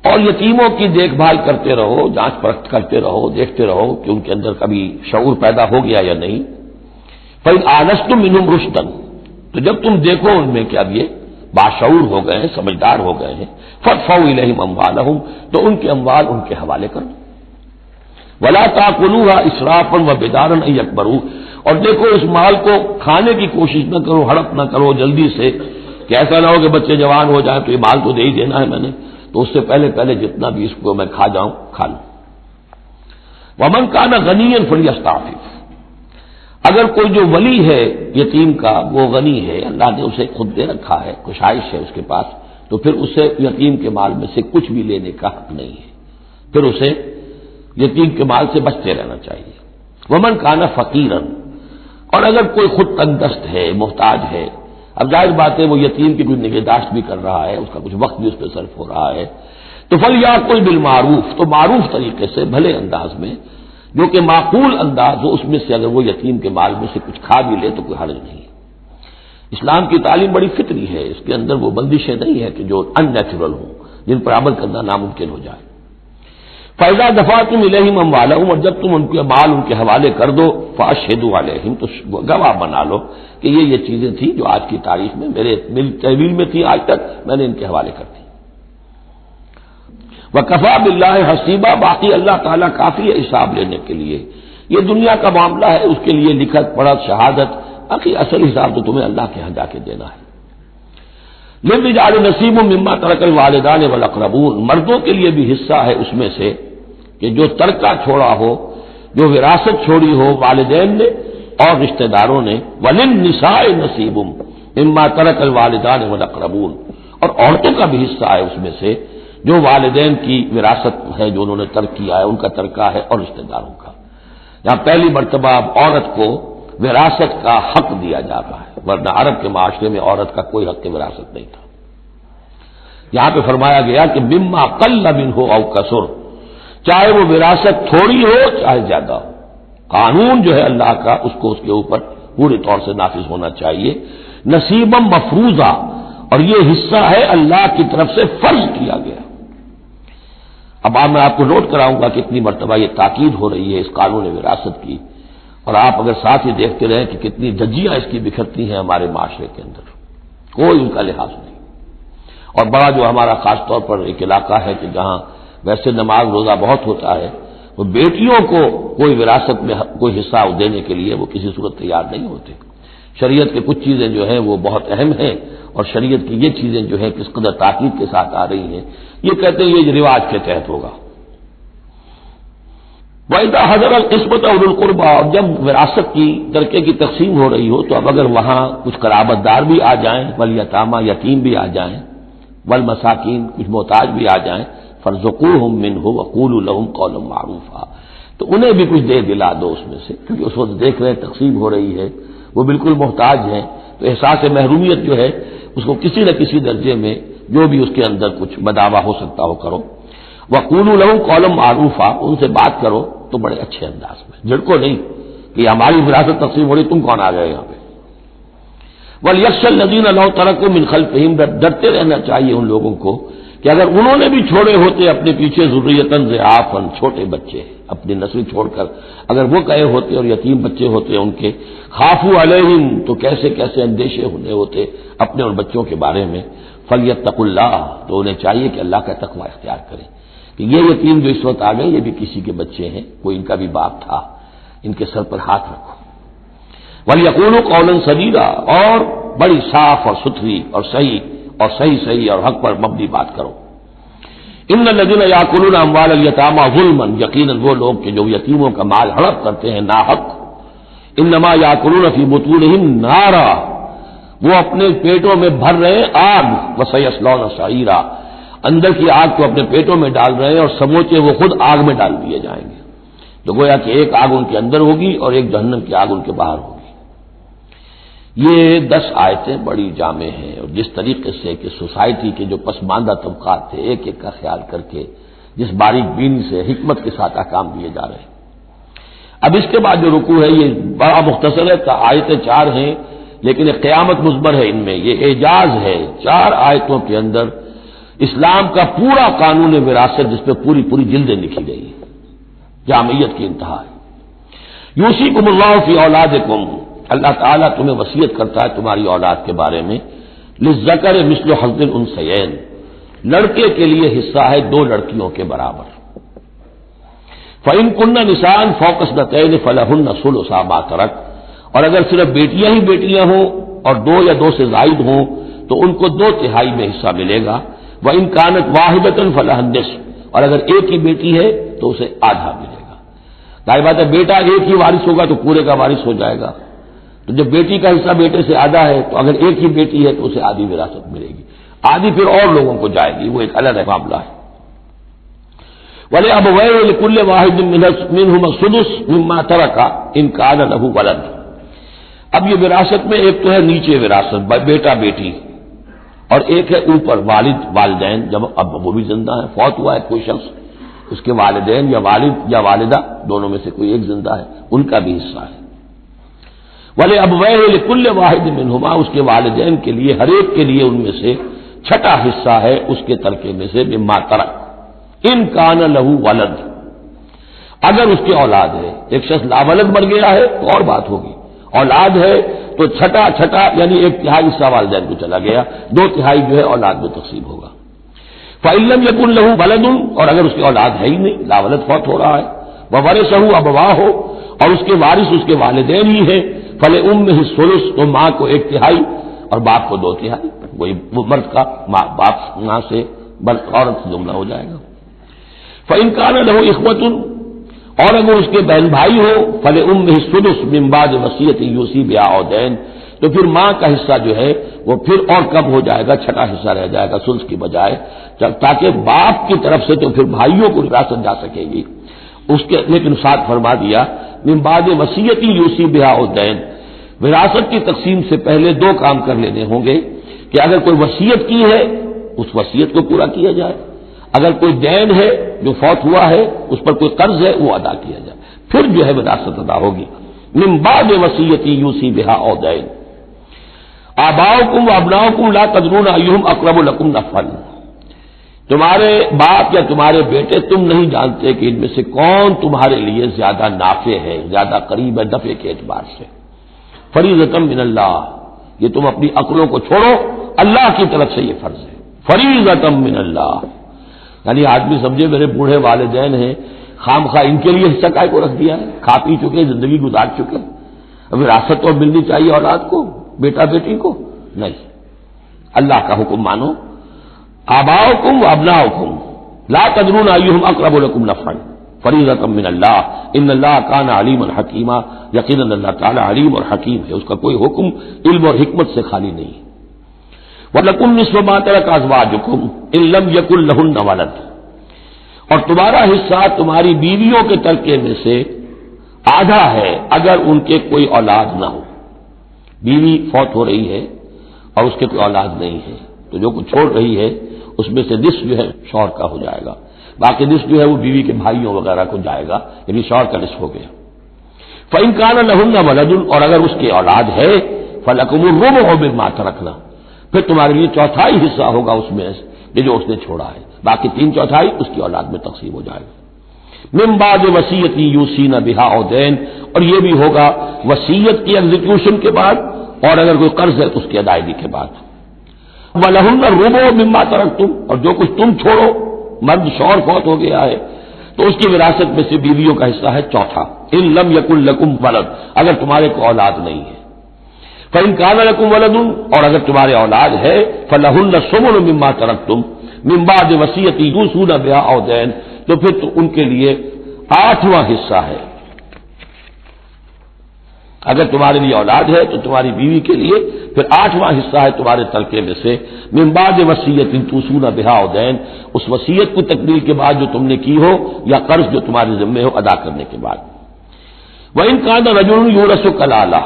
اور یتیموں کی دیکھ بھال کرتے رہو، جانچ پرکھ کرتے رہو، دیکھتے رہو کہ ان کے اندر کبھی شعور پیدا ہو گیا یا نہیں۔ فَإِنْ آنَسْتُم مِّنْهُمْ رُشْدًا، تو جب تم دیکھو ان میں کہ اب یہ باشعور ہو گئے ہیں، سمجھدار ہو گئے ہیں، فَادْفَعُوا إِلَيْهِمْ أَمْوَالَهُمْ، تو ان کے اموال ان کے حوالے کر دو۔ وَلَا تَأْكُلُوهَا إِسْرَافًا وَبِدَارًا أَن يَكْبَرُوا، اور دیکھو اس مال کو کھانے کی کوشش نہ کرو، ہڑپ نہ کرو جلدی سے، کہ ایسا نہ ہو کہ بچے جوان ہو جائیں تو یہ مال تو دے ہی دینا ہے میں نے، تو اس سے پہلے پہلے جتنا بھی اس کو میں کھا جاؤں کھا لوں۔ وَمَنْ كَانَ غَنِيًّا فَلْيَسْتَعْفِفْ، اگر کوئی جو ولی ہے یتیم کا وہ غنی ہے، اللہ نے اسے خود دے رکھا ہے، کشائش ہے اس کے پاس، تو پھر اسے یتیم کے مال میں سے کچھ بھی لینے کا حق نہیں ہے، پھر اسے یتیم کے مال سے بچتے رہنا چاہیے۔ وَمَنْ كَانَ فَقِيرًا، اور اگر کوئی خود تنگ دست ہے، محتاج ہے، اب ظاہر بات ہے وہ یتیم کی کوئی نگہداشت بھی کر رہا ہے، اس کا کچھ وقت بھی اس پہ صرف ہو رہا ہے، تو فَلْيَأْكُلْ بِالْمَعْرُوفِ، تو معروف طریقے سے بھلے انداز میں، جو کہ معقول انداز ہو، اس میں سے اگر وہ یتیم کے مال میں سے کچھ کھا بھی لے تو کوئی حرج نہیں ہے۔ اسلام کی تعلیم بڑی فطری ہے، اس کے اندر وہ بندشیں نہیں ہے کہ جو ان نیچرل ہوں، جن پر عمل کرنا ناممکن ہو جائے۔ فَإِذَا دَفَعْتُمْ إِلَيْهِمْ أَمْوَالَهُمْ، اور جب تم ان کے مال ان کے حوالے کر دو، فَأَشْهِدُوا عَلَيْهِمْ، تو گواہ بنا لو کہ یہ چیزیں تھیں جو آج کی تاریخ میں میری تحویل میں تھی، آج تک میں نے ان کے حوالے کر دی۔ وَكَفَىٰ بِاللَّهِ حَسِيبًا، باقی اللہ تعالیٰ کافی ہے حساب لینے کے لیے، یہ دنیا کا معاملہ ہے، اس کے لیے لکھت پڑھت شہادت، باقی اصل حساب تو تمہیں اللہ کے ہاں جا کے دینا ہے۔ لِلرِّجَالِ نَصِيبٌ مِّمَّا تَرَكَ الْوَالِدَانِ وَالْأَقْرَبُونَ، مردوں کے لیے بھی حصہ ہے اس میں سے کہ جو ترکہ چھوڑا ہو، جو وراثت چھوڑی ہو والدین نے اور رشتہ داروں نے۔ وَلِلنِّسَاءِ نَصِيبٌ مِّمَّا تَرَكَ الْوَالِدَانِ وَالْأَقْرَبُونَ، اور عورتوں کا بھی حصہ ہے اس میں سے جو والدین کی وراثت ہے، جو انہوں نے ترک کیا ہے، ان کا ترکہ ہے، اور رشتہ داروں کا۔ یہاں پہلی مرتبہ اب عورت کو وراثت کا حق دیا جا رہا ہے، ورنہ عرب کے معاشرے میں عورت کا کوئی حق وراثت نہیں تھا۔ یہاں پہ فرمایا گیا کہ مما قل منہ او کثر، چاہے وہ وراثت تھوڑی ہو چاہے زیادہ ہو، قانون جو ہے اللہ کا اس کو اس کے اوپر پورے طور سے نافذ ہونا چاہیے. نصیبا مفروضہ، اور یہ حصہ ہے اللہ کی طرف سے فرض کیا گیا. اب میں آپ کو نوٹ کراؤں گا کتنی مرتبہ یہ تاکید ہو رہی ہے اس قانون وراثت کی، اور آپ اگر ساتھ ہی دیکھتے رہیں کہ کتنی دھجیاں اس کی بکھرتی ہیں ہمارے معاشرے کے اندر، کوئی ان کا لحاظ نہیں. اور بڑا جو ہمارا خاص طور پر ایک علاقہ ہے کہ جہاں ویسے نماز روزہ بہت ہوتا ہے، وہ بیٹیوں کو کوئی وراثت میں کوئی حصہ دینے کے لیے وہ کسی صورت تیار نہیں ہوتے. شریعت کے کچھ چیزیں جو ہیں وہ بہت اہم ہیں، اور شریعت کی یہ چیزیں جو ہیں کس قدر تاکید کے ساتھ آ رہی ہیں، یہ کہتے ہیں یہ رواج کے تحت ہوگا. وَإِذَا حَضَرَ الْقِسْمَةَ أُولُو الْقُرْبَىٰ، اور جب وراثت کی ترکے کی تقسیم ہو رہی ہو تو اب اگر وہاں کچھ قرابت دار بھی آ جائیں، والیتامى یتیم بھی آ جائیں، والمساکین کچھ محتاج بھی آ جائیں، فارزقوہم منہ وقولوا لہم قولا معروفا، تو انہیں بھی کچھ دے دلا دو اس میں سے، کیونکہ اس وقت دیکھ رہے ہیں تقسیم ہو رہی ہے، وہ بالکل محتاج ہیں، تو احساس محرومیت جو ہے اس کو کسی نہ کسی درجے میں جو بھی اس کے اندر کچھ بداوا ہو سکتا ہو کرو. وقولوا لہم قولا معروفا، ان سے بات کرو تو بڑے اچھے انداز میں، جھڑکو نہیں کہ ہماری وراثت تقسیم ہو رہی تم کون آ گئے یہاں پہ. وَلْيَخْشَ الَّذِينَ لَوْ تَرَكُوا مِنْ خَلْفِهِمْ، ڈرتے رہنا چاہیے ان لوگوں کو کہ اگر انہوں نے بھی چھوڑے ہوتے اپنے پیچھے ذُرِّيَّةً ضِعَافًا، چھوٹے بچے اپنی نسل چھوڑ کر اگر وہ گئے ہوتے اور یتیم بچے ہوتے ان کے، خافوا علیہم، تو کیسے کیسے اندیشے ہونے ہوتے اپنے ان بچوں کے بارے میں. فَلْيَتَّقُوا اللَّهَ، تو انہیں چاہیے کہ اللہ کا تقوی اختیار کریں کہ یہ یتیم جو اس وقت آ گئے یہ بھی کسی کے بچے ہیں، کوئی ان کا بھی باپ تھا، ان کے سر پر ہاتھ رکھو. وَلْيَقُولُوا قَوْلًا سَدِيدًا، اور بڑی صاف اور ستھری اور صحیح اور حق پر مبنی بات کرو. ان الذين ياكلون اموال اليتامى ظلما، یقیناً وہ لوگ کہ جو یتیموں کا مال ہڑپ کرتے ہیں ناحق، انما ياكلون في بطونهم نارا، وہ اپنے پیٹوں میں بھر رہے ہیں آگ، وسيصلون سعيرا، اندر کی آگ کو اپنے پیٹوں میں ڈال رہے ہیں اور سموچے وہ خود آگ میں ڈال دیے جائیں گے. تو گویا کہ ایک آگ ان کے اندر ہوگی اور ایک جہنم کی آگ ان کے باہر ہوگی. یہ 10 آیتیں بڑی جامع ہیں، اور جس طریقے سے کہ سوسائٹی کے جو پسماندہ طبقات تھے ایک ایک کا خیال کر کے جس باریک بینی سے حکمت کے ساتھ احکام دیے جا رہے ہیں. اب اس کے بعد جو رکوع ہے یہ بڑا مختصر ہے، آیتیں 4 ہیں لیکن ایک قیامت مضمر ہے ان میں، یہ اعجاز ہے. 4 آیتوں کے اندر اسلام کا پورا قانون وراثت جس پہ پوری جلدیں لکھی گئی ہیں، جامعیت کی انتہا ہے. یوصیکم اللہ فی اولادکم، اللہ تعالیٰ تمہیں وصیت کرتا ہے تمہاری اولاد کے بارے میں. للذکر مثل حظ الانثیین، لڑکے کے لیے حصہ ہے 2 لڑکیوں کے برابر. فإن كن نساء فوق اثنتين فلهن ثلثا ما ترك، اور اگر صرف بیٹیاں ہوں اور 2 یا 2 سے زائد ہوں تو ان کو 2/3 میں حصہ ملے گا. وإن كانت واحدة فلها النصف، اور اگر ایک ہی بیٹی ہے تو اسے آدھا ملے گا. ظاہر بات ہے بیٹا ایک ہی وارث ہوگا تو پورے کا وارث ہو جائے گا، تو جب بیٹی کا حصہ بیٹے سے آدھا ہے تو اگر ایک ہی بیٹی ہے تو اسے آدھی وراثت ملے گی، آدھی پھر اور لوگوں کو جائے گی، وہ ایک الگ معاملہ ہے. وَلِأَبَوَيْهِ لِكُلِّ وَاحِدٍ مِّنْهُمَا السُّدُسُ مِمَّا تَرَكَ إِن كَانَ لَهُ وَلَدٌ. اب یہ وراثت میں ایک تو ہے نیچے وراثت بیٹا بیٹی، اور ایک ہے اوپر والد والدین، جب اب وہ بھی زندہ ہے، فوت ہوا ہے کوئی شخص، اس کے والدین یا والد یا والدہ دونوں میں سے کوئی ایک زندہ ہے، ان کا بھی حصہ ہے. وَلِأَبَوَيْهِ لِكُلِّ وَاحِدٍ مِّنْهُمَا، اس کے والدین کے لیے ہر ایک کے لیے ان میں سے چھٹا حصہ ہے اس کے ترکے میں سے، مما ترک ان کان لہو ولد، اگر اس کی اولاد ہے. ایک شخص لاولد مر گیا ہے تو اور بات ہوگی، اولاد ہے تو چھٹا یعنی 1/3 حصہ والدین کو چلا گیا، 2/3 جو ہے اولاد میں تقسیم ہوگا. فإن لم يكن له ولد، اور اگر اس کی اولاد ہے ہی نہیں، لاولد فوت ہو رہا ہے، وورثه ابواه، اور اس کے وارث اس کے والدین ہی ہیں، فلأمه الثلث، تو ماں کو 1/3 اور باپ کو 2/3، وہی مرد کا باپ ماں سے عورت سے جملہ ہو جائے گا. فإن كان له إخوة، اور اگر اس کے بہن بھائی ہو، فلأمه السدس من بعد وصیۃ یوصی بها أو دین، تو پھر ماں کا حصہ جو ہے وہ پھر اور کم ہو جائے گا، چھٹا حصہ رہ جائے گا سدس کی بجائے، تاکہ باپ کی طرف سے تو پھر بھائیوں کو وراثت جا سکے گی اس کے. لیکن ساتھ فرما دیا من بعد وصیۃ یوصی بها أو دین، وراثت کی تقسیم سے پہلے 2 کام کر لینے ہوں گے کہ اگر کوئی وصیت کی ہے اس وصیت کو پورا کیا جائے، اگر کوئی دین ہے جو فوت ہوا ہے اس پر کوئی قرض ہے وہ ادا کیا جائے. پھر جو ہے وراثت ادا ہوگی. من بعد وصیت یوصی بہا او دین. آباؤکم و ابناؤکم لا تدرون ایہم اقرب لکم نفعا. تمہارے باپ یا تمہارے بیٹے تم نہیں جانتے کہ ان میں سے کون تمہارے لیے زیادہ نافع ہے، زیادہ قریب ہے نفع کے اعتبار سے. فریضۃ من اللہ، یہ تم اپنی عقلوں کو چھوڑو، اللہ کی طرف سے یہ فرض ہے. فریضۃ من اللہ، یعنی آدمی سمجھے میرے بوڑھے والدین ہیں، خام خواہ ان کے لیے حصہ کائے کو رکھ دیا ہے، کھا پی چکے، زندگی گزار چکے، اب وراثت تو ملنی چاہیے اولاد کو، بیٹا بیٹی کو نہیں. اللہ کا حکم مانو. آباؤکم و ابناؤکم لا تدرون ایہم اقرب لکم نفعا فریضۃ من اللہ ان اللہ کان علیما حکیما. یقیناً اللہ تعالی علیم اور حکیم ہے، اس کا کوئی حکم علم اور حکمت سے خالی نہیں. وَلَكُمْ نِصْفُ مَا تَرَكَ أَزْوَاجُكُمْ إِن لَّمْ يَكُن لَّهُنَّ وَلَدٌ. اور تمہارا حصہ تمہاری بیویوں کے ترکے میں سے آدھا ہے اگر ان کے کوئی اولاد نہ ہو. بیوی فوت ہو رہی ہے اور اس کے کوئی اولاد نہیں ہے تو جو کچھ چھوڑ رہی ہے اس میں سے نصف جو ہے شوہر کا ہو جائے گا، باقی نصف جو ہے وہ بیوی کے بھائیوں وغیرہ کو جائے گا، یعنی شوہر کا نصف ہو گیا. فَإِن كَانَ لَهُنَّ وَلَدٌ، اور اگر اس کی اولاد ہے فَلَكُمُ الرُّبُعُ مِمَّا تَرَكْنَ، پھر تمہارے لیے چوتھائی حصہ ہوگا اس میں یہ جو اس نے چھوڑا ہے، باقی 3/4 اس کی اولاد میں تقسیم ہو جائے گا. من بعد وصیت یوصین بہا او دین، اور یہ بھی ہوگا وصیت کی ایگزیکیوشن کے بعد اور اگر کوئی قرض ہے اس کی ادائیگی کے بعد. وَلَهُنَّ الرُّبُعُ مِمَّا تَرَكْتُمْ، اور جو کچھ تم چھوڑو، مرد شوہر فوت ہو گیا ہے تو اس کی وراثت میں سے بیویوں کا حصہ ہے چوتھا. ان لم یکن لکم ولد، اگر تمہارے کو اولاد نہیں ہے. فَإِن كَانَ لَكُمْ وَلَدٌ، اور اگر تمہارے اولاد ہے فَلَهُنَّ الثُّمُنُ مِمَّا تَرَكْتُمْ مِن بَعْدِ وَصِيَّةٍ يُوصُونَ بِهَا أَوْ دَيْنٍ، تو پھر تو ان کے لیے 8واں حصہ ہے. اگر تمہارے لیے اولاد ہے تو تمہاری بیوی کے لیے پھر 8واں حصہ ہے تمہارے ترکے میں سے. من بعد وصیت توصون بہا او دین، اس وصیت کو تکمیل کے بعد جو تم نے کی ہو یا قرض جو تمہارے ذمے ہو ادا کرنے کے بعد. وَإِن كَانَ رَجُلٌ يُورَثُ كَلَالَةً،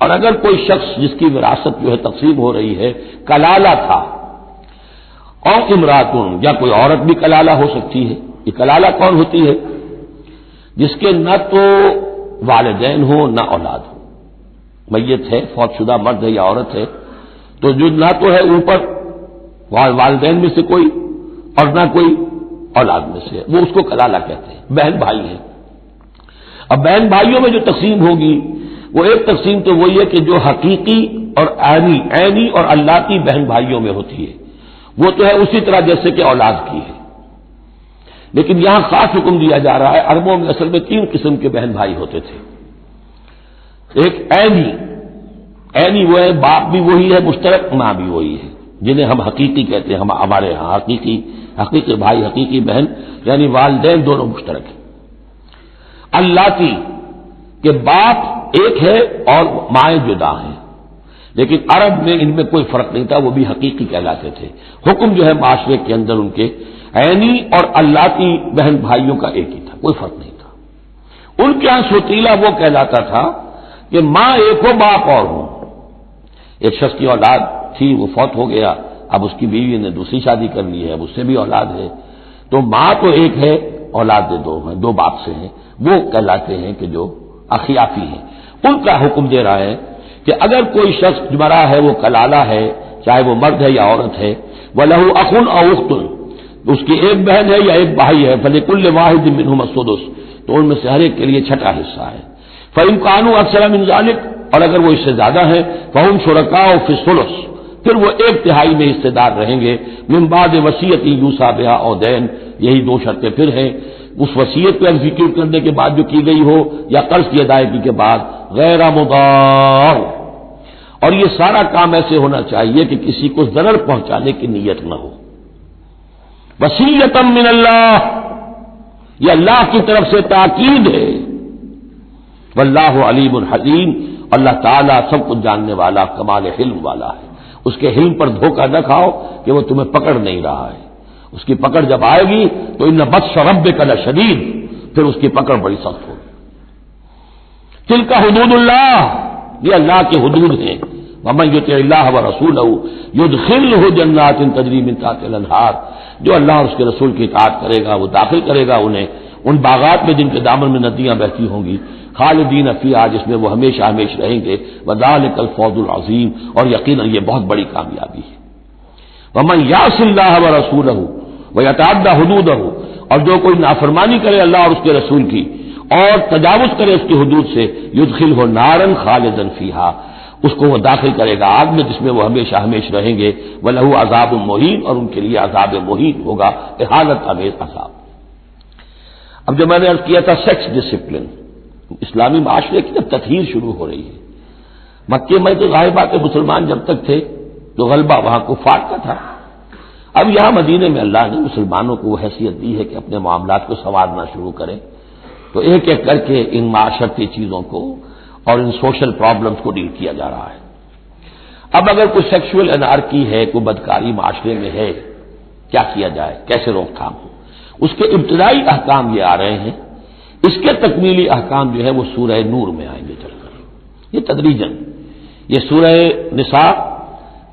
اور اگر کوئی شخص جس کی وراثت جو ہے تقسیم ہو رہی ہے کلالہ تھا، اور امراتن، یا کوئی عورت بھی کلالہ ہو سکتی ہے. یہ کلالہ کون ہوتی ہے؟ جس کے نہ تو والدین ہو نہ اولاد ہو، میت ہے، فوت شدہ مرد ہے یا عورت ہے، تو جو نہ تو ہے اوپر والدین میں سے کوئی اور نہ کوئی اولاد میں سے، وہ اس کو کلالہ کہتے ہیں. بہن بھائی ہیں. اب بہن بھائیوں میں جو تقسیم ہوگی وہ ایک تقسیم تو وہی ہے کہ جو حقیقی اور عینی اور اللہ کی بہن بھائیوں میں ہوتی ہے، وہ تو ہے اسی طرح جیسے کہ اولاد کی ہے. لیکن یہاں خاص حکم دیا جا رہا ہے. عربوں میں اصل میں 3 قسم کے بہن بھائی ہوتے تھے. ایک عینی وہ ہے، باپ بھی وہی ہے مشترک، ماں بھی وہی ہے، جنہیں ہم حقیقی کہتے ہیں. ہمارے ہاں حقیقی بھائی، حقیقی بہن، یعنی والدین دونوں مشترک ہیں. اللاتی کہ باپ ایک ہے اور مائیں جدا ہیں، لیکن عرب میں ان میں کوئی فرق نہیں تھا، وہ بھی حقیقی کہلاتے تھے. حکم جو ہے معاشرے کے اندر ان کے عینی اور اللاتی بہن بھائیوں کا ایک ہی تھا، کوئی فرق نہیں تھا. ان کے یہاں سوتیلا وہ کہلاتا تھا کہ ماں ایک ہو باپ اور ہو. ایک شخص کی اولاد تھی، وہ فوت ہو گیا، اب اس کی بیوی نے دوسری شادی کر لی ہے، اب اس سے بھی اولاد ہے، تو ماں تو ایک ہے، اولاد دو ہیں، 2 باپ سے ہیں، وہ کہلاتے ہیں کہ جو اخیافی ہیں. ان کا حکم دے رہا ہے کہ اگر کوئی شخص مرا ہے وہ کلالہ ہے، چاہے وہ مرد ہے یا عورت ہے، وَلَهُ أَخٌ أَوْ أُخْتٌ، اس کی ایک بہن ہے یا ایک بھائی ہے، فَلِكُلِّ وَاحِدٍ مِّنْهُمَا السُّدُسُ، تو ان میں سے ہر ایک کے لیے 6واں حصہ ہے. فَإِن كَانُوا أَكْثَرَ مِن ذَلِكَ، اور اگر وہ اس سے زیادہ ہیں، فَهُمْ شُرَكَاءُ فِي الثُّلُثِ، پھر وہ 1/3 میں حصے دار رہیں گے. من بعد وصیت یوصى بها أو دین، یہی 2 شرطیں پھر ہیں. اس وصیت کو ایگزیکیوٹ کرنے کے بعد جو کی گئی ہو یا قرض کی ادائیگی کے بعد، غیر مضار، اور یہ سارا کام ایسے ہونا چاہیے کہ کسی کو ضرر پہنچانے کی نیت نہ ہو. وصیۃ من اللہ، یہ اللہ کی طرف سے تاکید ہے. واللہ علیم حلیم، اللہ تعالیٰ سب کچھ جاننے والا، کمال حلم والا ہے. اس کے حلم پر دھوکہ نہ کھاؤ کہ وہ تمہیں پکڑ نہیں رہا ہے. اس کی پکڑ جب آئے گی تو ان بطش ربک لشدید، پھر اس کی پکڑ بڑی سخت ہوگی. تلک حدود اللہ، یہ اللہ کے حدود ہیں. ومن یطع اللہ ورسولہ یدخلہ جنات تجری من تحتہا الانہار، جو اللہ اور اس کے رسول کی اطاعت کرے گا وہ داخل کرے گا انہیں ان باغات میں جن کے دامن میں ندیاں بہتی ہوں گی، خالدین فیہا، جس میں وہ ہمیشہ ہمیشہ رہیں گے، وذالک الفوز العظیم، اور یقیناً یہ بہت بڑی کامیابی ہے۔ ومن یعص اللہ ورسولہ ویتعدی حدودہ، اور جو کوئی نافرمانی کرے اللہ اور اس کے رسول کی اور تجاوز کرے اس کی حدود سے، یدخلہ نارا خالدا فیہا، اس کو وہ داخل کرے گا آگ میں جس میں وہ ہمیشہ ہمیشہ رہیں گے، وَلَهُ عذاب مہین، اور ان کے لیے عذاب مہین ہوگا، احانت آمیز عذاب۔ اب جو میں نے عرض کیا تھا سیکس ڈسپلن، اسلامی معاشرے کی جب تطہیر شروع ہو رہی ہے، مکے میں تو ظاہر بات ہے مسلمان جب تک تھے تو غلبہ وہاں کفار کا تھا، اب یہاں مدینے میں اللہ نے مسلمانوں کو وہ حیثیت دی ہے کہ اپنے معاملات کو سنوارنا شروع کریں، تو ایک ایک کر کے ان معاشرتی چیزوں کو اور ان سوشل پرابلمز کو ڈیل کیا جا رہا ہے۔ اب اگر کوئی سیکشول انارکی ہے، کوئی بدکاری معاشرے میں ہے، کیا کیا جائے، کیسے روک تھام ہو، اس کے ابتدائی احکام یہ آ رہے ہیں، اس کے تکمیلی احکام جو ہے وہ سورہ نور میں آئیں گے چل کر، یہ تدریجاً، یہ سورہ نساء،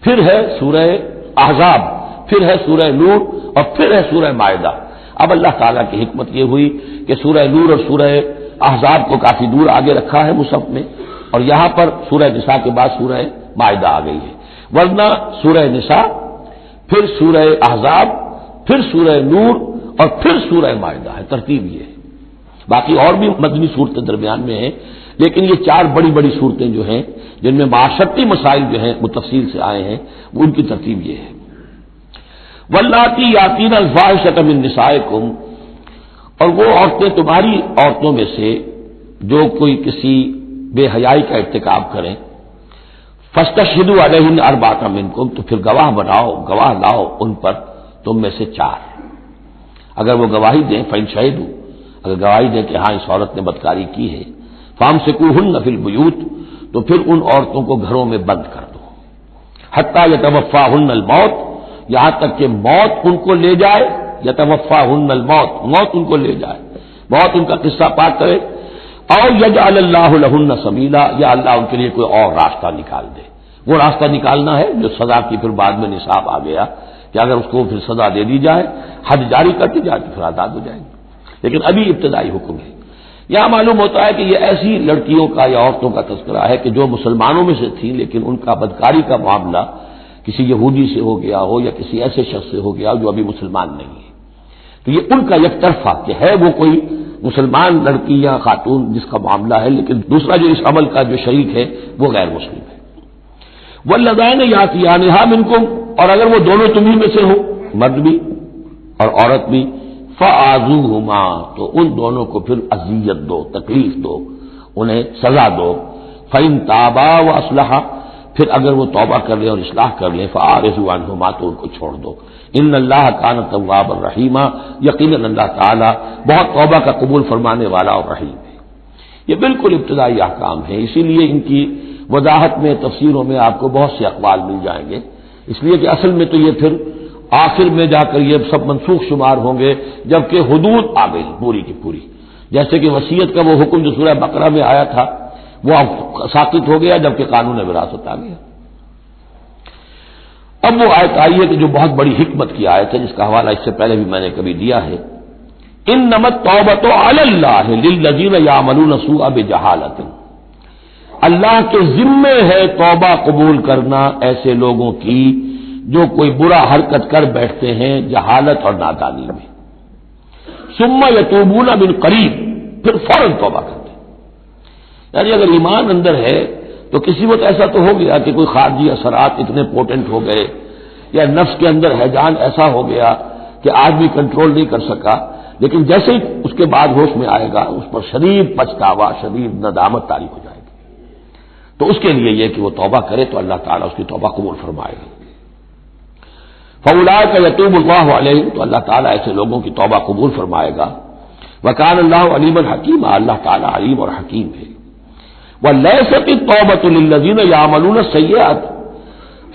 پھر ہے سورہ احزاب، پھر ہے سورہ نور، اور پھر ہے سورہ مائدہ۔ اب اللہ تعالیٰ کی حکمت یہ ہوئی کہ سورہ نور اور سورہ احزاب کو کافی دور آگے رکھا ہے مصحف میں، اور یہاں پر سورہ نساء کے بعد سورہ مائدہ آ گئی ہے، ورنہ سورہ نساء، پھر سورہ احزاب، پھر سورہ نور، اور پھر سورہ مائدہ ہے، ترتیب یہ ہے۔ باقی اور بھی مدنی صورتیں درمیان میں ہیں، لیکن یہ چار بڑی بڑی صورتیں جو ہیں جن میں معاشرتی مسائل جو ہیں وہ تفصیل سے آئے ہیں، ان کی ترتیب یہ ہے۔ واللاتی یاتین الفاحشۃ من نسائکم، اور وہ عورتیں تمہاری عورتوں میں سے جو کوئی کسی بے حیائی کا ارتکاب کریں، فاستشہدوا علیہن اربعۃ منکم، تو پھر گواہ بناؤ، گواہ لاؤ ان پر تم میں سے چار۔ اگر وہ گواہی دیں، فإن شہدوا، اگر گواہی دیں کہ ہاں اس عورت نے بدکاری کی ہے، فامسکوہن فی البیوت، تو پھر ان عورتوں کو گھروں میں بند کر دو، حتی یتوفاہن الموت، یہاں تک کہ موت ان کو لے جائے، یتوفاہن الموت، موت ان کو لے جائے، موت ان کا قصہ پاک کرے، اور یجعل اللہ لہن سبیلا، یا اللہ ان کے لیے کوئی اور راستہ نکال دے۔ وہ راستہ نکالنا ہے جو سزا کی پھر بعد میں نصاب آ گیا کہ اگر اس کو پھر سزا دے دی جائے، حد جاری کرتی جائے تو پھر آزاد ہو جائیں گے، لیکن ابھی ابتدائی حکم ہے۔ یہاں معلوم ہوتا ہے کہ یہ ایسی لڑکیوں کا یا عورتوں کا تذکرہ ہے کہ جو مسلمانوں میں سے تھیں لیکن ان کا بدکاری کا معاملہ کسی یہودی سے ہو گیا ہو یا کسی ایسے شخص سے ہو گیا جو ابھی مسلمان نہیں ہے، تو یہ ان کا یک طرفہ کہ ہے وہ کوئی مسلمان لڑکی یا خاتون جس کا معاملہ ہے، لیکن دوسرا جو اس عمل کا جو شریک ہے وہ غیر مسلم ہے۔ واللذین یاتیانھا منکم، اور اگر وہ دونوں تمہیں میں سے ہوں، مرد بھی اور عورت بھی، فآذوہما، تو ان دونوں کو پھر اذیت دو، تکلیف دو، انہیں سزا دو۔ فإن تابا واصلحا، پھر اگر وہ توبہ کر لیں اور اصلاح کر لیں، فأعرضوا عنہما، تو ان کو چھوڑ دو۔ ان اللہ کان توابا رحیما، یقیناً اللہ تعالی بہت توبہ کا قبول فرمانے والا اور رحیم ہے۔ یہ بالکل ابتدائی احکام ہے، اسی لیے ان کی وضاحت میں، تفسیروں میں آپ کو بہت سے اقوال مل جائیں گے، اس لیے کہ اصل میں تو یہ پھر آخر میں جا کر یہ سب منسوخ شمار ہوں گے جبکہ حدود آ گئی پوری کی پوری، جیسے کہ وصیت کا وہ حکم جو سورہ بقرہ میں آیا تھا وہ اب ساقط ہو گیا جبکہ قانون وراثت آ گیا۔ اب وہ آیت آئی ہے کہ جو بہت بڑی حکمت کی آیت ہے، جس کا حوالہ اس سے پہلے بھی میں نے کبھی دیا ہے، انما التوبۃ علی اللہ للذین یعملون السوء بجہالۃ، اللہ کے ذمے ہے توبہ قبول کرنا ایسے لوگوں کی جو کوئی برا حرکت کر بیٹھتے ہیں جہالت اور نادانی میں، ثم یتوبون من قریب، پھر فوراً توبہ کرتے ہیں۔ یعنی اگر ایمان اندر ہے تو کسی وقت ایسا تو ہو گیا کہ کوئی خارجی اثرات اتنے پوٹنٹ ہو گئے یا نفس کے اندر ہیجان ایسا ہو گیا کہ آدمی کنٹرول نہیں کر سکا، لیکن جیسے ہی اس کے بعد ہوش میں آئے گا اس پر شدید پچھتاوا، شدید ندامت طاری ہو جائے گی، تو اس کے لیے یہ کہ وہ توبہ کرے تو اللہ تعالیٰ اس کی توبہ قبول فرمائے گا۔ فَأُولَٰئِکَ یتوب اللہ علیہم، تو اللہ تعالیٰ ایسے لوگوں کی توبہ قبول فرمائے گا۔ وَكَانَ اللَّهُ عَلِيمًا حَكِيمًا، اللہ تعالیٰ علیم اور حکیم ہے۔ وَلَيْسَتِ التَّوْبَةُ لِلَّذِينَ يَعْمَلُونَ السَّيِّئَاتِ،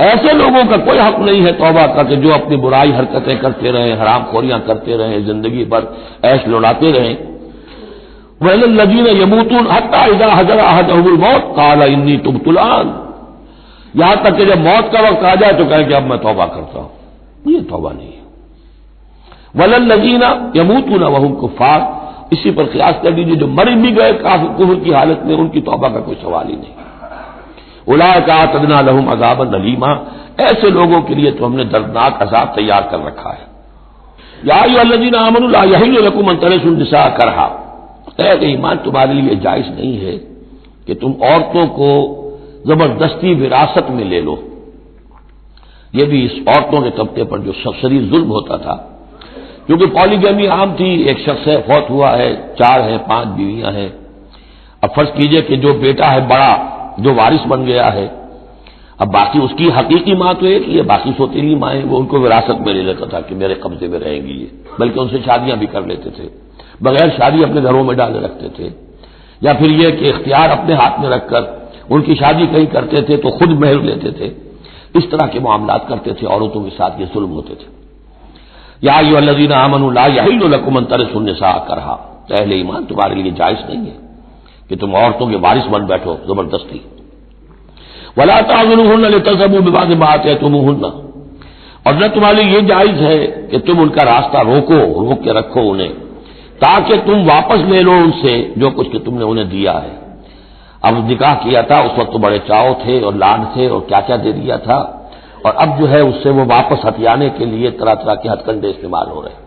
ایسے لوگوں کا کوئی حق نہیں ہے توبہ کا کہ جو اپنی برائی حرکتیں کرتے رہیں، حرام خوریاں کرتے رہیں، زندگی بھر عیش لوٹاتے رہیں۔ وَإِلَى الَّذِينَ يَمُوتُونَ حَتَّى إِذَا حَضَرَ أَحَدَهُمُ الْمَوْتُ قَالَ إِنِّي تُبْتُ الْآنَ، یہاں تک کہ جب موت کا وقت آ جائے تو کہیں کہ اب میں توبہ کرتا ہوں، یہ توبہ نہیں ہے۔ وَلَلَّذِينَ يَمُوتُونَ وَهُمْ كُفَّارٌ، اسی پر قیاس کر لیجیے جو مر بھی گئے کافر کفر کی حالت میں، ان کی توبہ کا کوئی سوال ہی نہیں۔ اولئک اعتدنا لهم عذابا الیما، ایسے لوگوں کے لیے تو ہم نے دردناک عذاب تیار کر رکھا ہے۔ یا ایھا الذین آمنوا لا یحل لکم ان ترثوا النساء کرہا، اہل ایمان تمہارے لیے جائز نہیں ہے کہ تم عورتوں کو زبردستی وراثت میں لے لو۔ یہ بھی اس عورتوں کے طبقے پر جو شدید ظلم ہوتا تھا، کیونکہ پالیگیمی عام تھی، ایک شخص ہے فوت ہوا ہے، 4 ہیں 5 بیویاں ہیں، اب فرض کیجئے کہ جو بیٹا ہے بڑا جو وارث بن گیا ہے، اب باقی اس کی حقیقی ماں تو ایک ہی ہے، باقی سوتیلی مائیں وہ ان کو وراثت میں لے لیتا تھا کہ میرے قبضے میں رہیں گی یہ، بلکہ ان سے شادیاں بھی کر لیتے تھے، بغیر شادی اپنے گھروں میں ڈالے رکھتے تھے، یا پھر یہ کہ اختیار اپنے ہاتھ میں رکھ کر ان کی شادی کہیں کرتے تھے تو خود مہر لیتے تھے، اس طرح کے معاملات کرتے تھے، عورتوں کے ساتھ یہ ظلم ہوتے تھے۔ یا ایھا الذین آمنوا لا یحل لکم ان ترثوا النساء کرہا، اہل ایمان تمہارے لیے جائز نہیں ہے کہ تم عورتوں کے وارث بن بیٹھو زبردستی۔ ولا تعضلوهن لتذهبوا ببعض ما آتيتموهن، اور نہ تمہارے لیے یہ جائز ہے کہ تم ان کا راستہ روک کے رکھو انہیں، تاکہ تم واپس لے لو ان سے جو کچھ کہ تم نے انہیں دیا ہے۔ اب نکاح کیا تھا اس وقت تو بڑے چاؤ تھے اور لان تھے اور کیا کیا دے دیا تھا، اور اب جو ہے اس سے وہ واپس ہتھیانے کے لیے طرح طرح کے ہتھ کنڈے استعمال ہو رہے ہیں،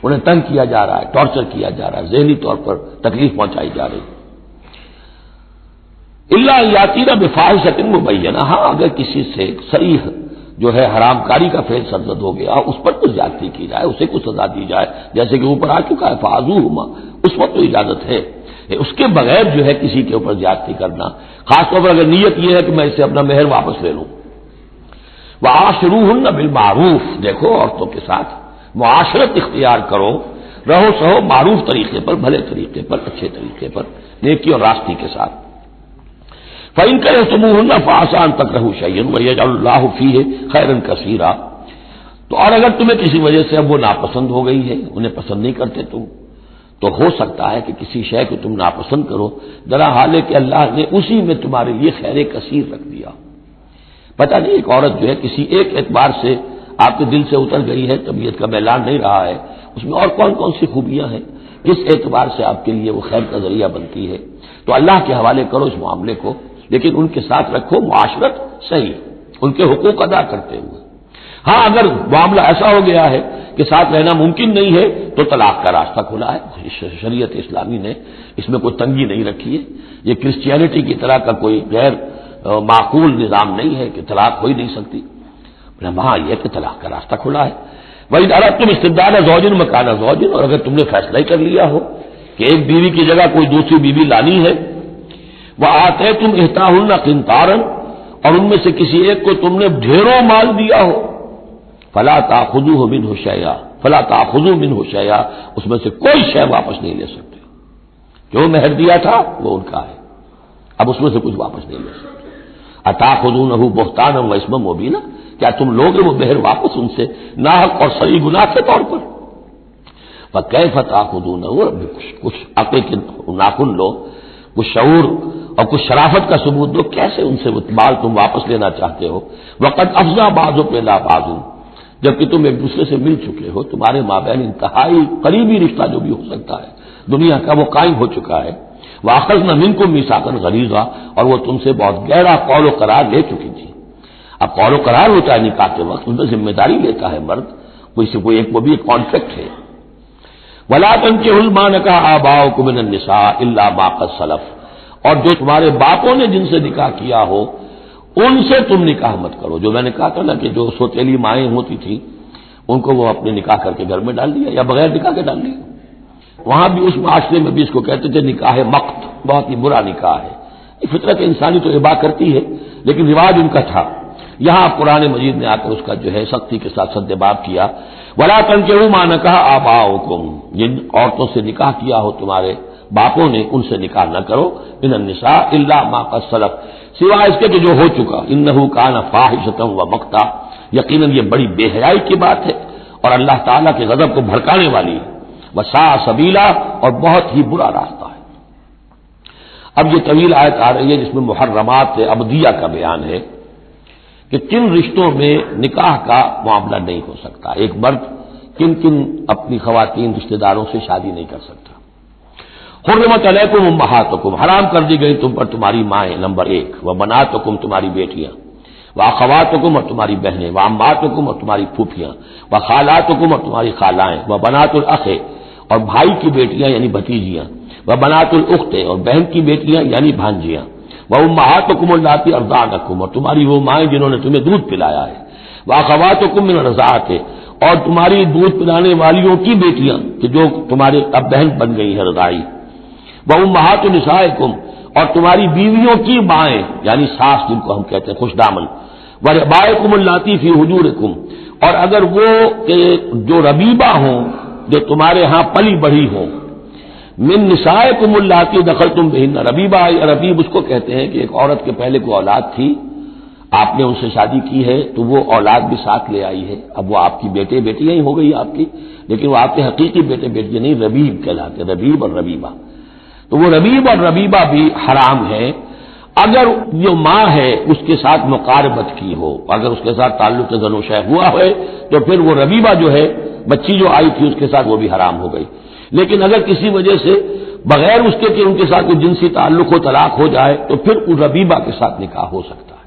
انہیں تنگ کیا جا رہا ہے، ٹارچر کیا جا رہا ہے، ذہنی طور پر تکلیف پہنچائی جا رہی ہے۔ الا یاتین بفاحشۃ مبینہ، ہاں اگر کسی سے صریح جو ہے حرام کاری کا فعل سرزد ہو گیا، اس پر تو زیادتی کی جائے، اسے کچھ سزا دی جائے، جیسے کہ اوپر آ چکا ہے فاعذوہما، اس وقت تو اجازت ہے۔ اس کے بغیر جو ہے کسی کے اوپر زیادتی کرنا، خاص طور پر اگر نیت یہ ہے کہ میں اس سے اپنا مہر واپس لے لوں۔ وعاشروہن بالمعروف، دیکھو عورتوں کے ساتھ معاشرت اختیار کرو، رہو سہو معروف طریقے پر، بھلے طریقے پر، اچھے طریقے پر، نیکی اور راستی کے ساتھ۔ فَإِن كَرِهْتُمُوهُنَّ فَعَسَىٰ أَن تَكْرَهُوا شَيْئًا وَيَجْعَلَ اللَّهُ فِيهِ خَيْرًا كَثِيرًا، تو اور اگر تمہیں کسی وجہ سے اب وہ ناپسند ہو گئی ہے، انہیں پسند نہیں کرتے تم، تو ہو سکتا ہے کہ کسی شے کو تم ناپسند کرو، ذرا حال ہے کہ اللہ نے اسی میں تمہارے لیے خیر کثیر رکھ دیا۔ پتہ نہیں ایک عورت جو ہے کسی ایک اعتبار سے آپ کے دل سے اتر گئی ہے، طبیعت کا میلان نہیں رہا ہے، اس میں اور کون کون سی خوبیاں ہیں، کس اعتبار سے آپ کے لیے وہ خیر کا ذریعہ بنتی ہے، تو اللہ کے حوالے کرو اس معاملے کو، لیکن ان کے ساتھ رکھو معاشرت صحیح، ان کے حقوق ادا کرتے ہوئے۔ ہاں اگر معاملہ ایسا ہو گیا ہے کہ ساتھ رہنا ممکن نہیں ہے تو طلاق کا راستہ کھلا ہے، شریعت اسلامی نے اس میں کوئی تنگی نہیں رکھی ہے، یہ کرسچینٹی کی طرح کا کوئی غیر معقول نظام نہیں ہے کہ طلاق ہو ہی نہیں سکتی، وہاں یہ کہ طلاق کا راستہ کھلا ہے۔ وَإِنْ أَرَدتُّمْ اسْتِبْدَالَ زَوْجٍ مَكَانَ زَوْجٍ، اور اگر تم نے فیصلہ ہی کر لیا ہو کہ ایک بیوی کی جگہ کوئی دوسری بیوی لانی ہے، وَآتَيْتُمْ إِحْدَاهُنَّ قِنْطَارًا، اور ان میں سے کسی ایک کو تم نے ڈھیروں مال دیا ہو، فَلَا تَأْخُذُوهُ مِنْهُ شَيْئًا فَلَا تَأْخُذُوا مِنْهُ شَيْئًا، اس میں سے کوئی شے واپس نہیں لے سکتے، جو مہر دیا تھا وہ ان کا ہے، اب اس میں سے کچھ واپس نہیں لے سکتے۔ أَتَأْخُذُونَهُ بُهْتَانًا وَإِثْمًا مُبِينًا، کیا تم لوگے وہ مہر واپس ان سے ناحق اور صریح گناہ کے طور پر؟ فَكَيْفَ تَأْخُذُونَهُ، کچھ عقل کے ناخن لو، کچھ شعور اور کچھ شرافت کا ثبوت دو، کیسے ان سے مال تم واپس لینا چاہتے ہو؟ وَقَدْ أَفْضَىٰ بَعْضُكُمْ إِلَىٰ بَعْضٍ، جبکہ تم ایک دوسرے سے مل چکے ہو، تمہارے مابین انتہائی قریبی رشتہ جو بھی ہو سکتا ہے دنیا کا وہ قائم ہو چکا ہے۔ وَأَخَذْنَ مِنكُم مِّيثَاقًا غَلِيظًا، اور وہ تم سے بہت گہرا قول و قرار لے چکی تھی۔ اب قول و قرار ہوتا ہے نکاح کے وقت، اس میں ذمہ داری لیتا ہے مرد، کوئی سے کوئی ایک وہ بھی ایک کانٹریکٹ ہے۔ وَلَا تَنكِحُوا مَا نَكَحَ آبَاؤُكُم مِّنَ النِّسَاءِ إِلَّا مَا قَدْ سَلَفَ، اور جو تمہارے باپوں نے جن سے نکاح کیا ہو ان سے تم نکاح مت کرو۔ جو میں نے کہا تھا نا کہ جو سوتیلی مائیں ہوتی تھیں ان کو وہ اپنے نکاح کر کے گھر میں ڈال دیا یا بغیر نکاح کے ڈال دیا، وہاں بھی اس معاشرے میں بھی اس کو کہتے تھے نکاح مقت، بہت ہی برا نکاح ہے۔ فطرت انسانی تو اباح کرتی ہے لیکن رواج ان کا تھا، یہاں قرآن مجید نے آ کر اس کا جو ہے سختی کے ساتھ سدباب کیا۔ وَلَا تَنكِحُوا مَا نَكَحَ آبَاؤُكُمْ، جن عورتوں سے نکاح کیا ہو تمہارے باپوں نے ان سے نکاح نہ کرو، مِنَ النِّسَاءِ إِلَّا مَا قَدْ سَلَفَ، سوائے اس کے کہ جو ہو چکا، إِنَّهُ كَانَ فَاحِشَةً وَمَقْتًا، یقیناً یہ بڑی بے حیائی کی بات ہے اور اللہ تعالیٰ کے غضب کو بھڑکانے والی ہے، وَسَاءَ سَبِيلًا، اور بہت ہی برا راستہ ہے۔ اب یہ طویل آیت آ رہی ہے جس میں محرمات ابدیہ کا بیان ہے کہ کن رشتوں میں نکاح کا معاملہ نہیں ہو سکتا، ایک مرد کن کن اپنی خواتین رشتہ داروں سے شادی نہیں کر سکتا۔ حرمت علیکم امہاتکم، حرام کر دی گئی تم پر تمہاری مائیں، نمبر 1، وبناتکم، تمہاری بیٹیاں، واخواتکم، اور تمہاری بہنیں، وعماتکم، اور تمہاری پھوپھیاں، وخالاتکم، اور تمہاری خالائیں، وبنات الاخ، اور بھائی کی بیٹیاں یعنی بھتیجیاں، وبنات الاخت، اور بہن کی بیٹیاں یعنی بھانجیاں، وامہاتکم اللاتی ارضعنکم، اور تمہاری وہ مائیں جنہوں نے تمہیں دودھ پلایا ہے، واخواتکم من الرضاعۃ، اور تمہاری دودھ پلانے والیوں کی بیٹیاں کہ جو تمہارے اب بہن بن گئی ہے رضاعی، وامہات نسائکم، اور تمہاری بیویوں کی مائیں یعنی ساس جن کو ہم کہتے ہیں خوش دامن، وربائکم اللاتی فی حجورکم، اور اگر وہ کہ جو ربیبہ ہوں جو تمہارے ہاں پلی بڑھی ہوں، من نسائکم اللاتی دخلتم بہن، ربیبہ یا ربیب اس کو کہتے ہیں کہ ایک عورت کے پہلے کوئی اولاد تھی، آپ نے ان سے شادی کی ہے تو وہ اولاد بھی ساتھ لے آئی ہے، اب وہ آپ کی بیٹے بیٹیاں ہی ہو گئی آپ کی، لیکن وہ آپ کے حقیقی بیٹے بیٹیاں نہیں، ربیب کہلاتے، ربیب اور ربیبہ، تو وہ ربیب اور ربیبہ بھی حرام ہے اگر جو ماں ہے اس کے ساتھ مقاربت کی ہو، اگر اس کے ساتھ تعلق زن و شہ ہوا ہے تو پھر وہ ربیبہ جو ہے بچی جو آئی تھی اس کے ساتھ وہ بھی حرام ہو گئی، لیکن اگر کسی وجہ سے بغیر اس کے کہ ان کے ساتھ کوئی جنسی تعلق ہو، طلاق ہو جائے تو پھر اس ربیبہ کے ساتھ نکاح ہو سکتا ہے۔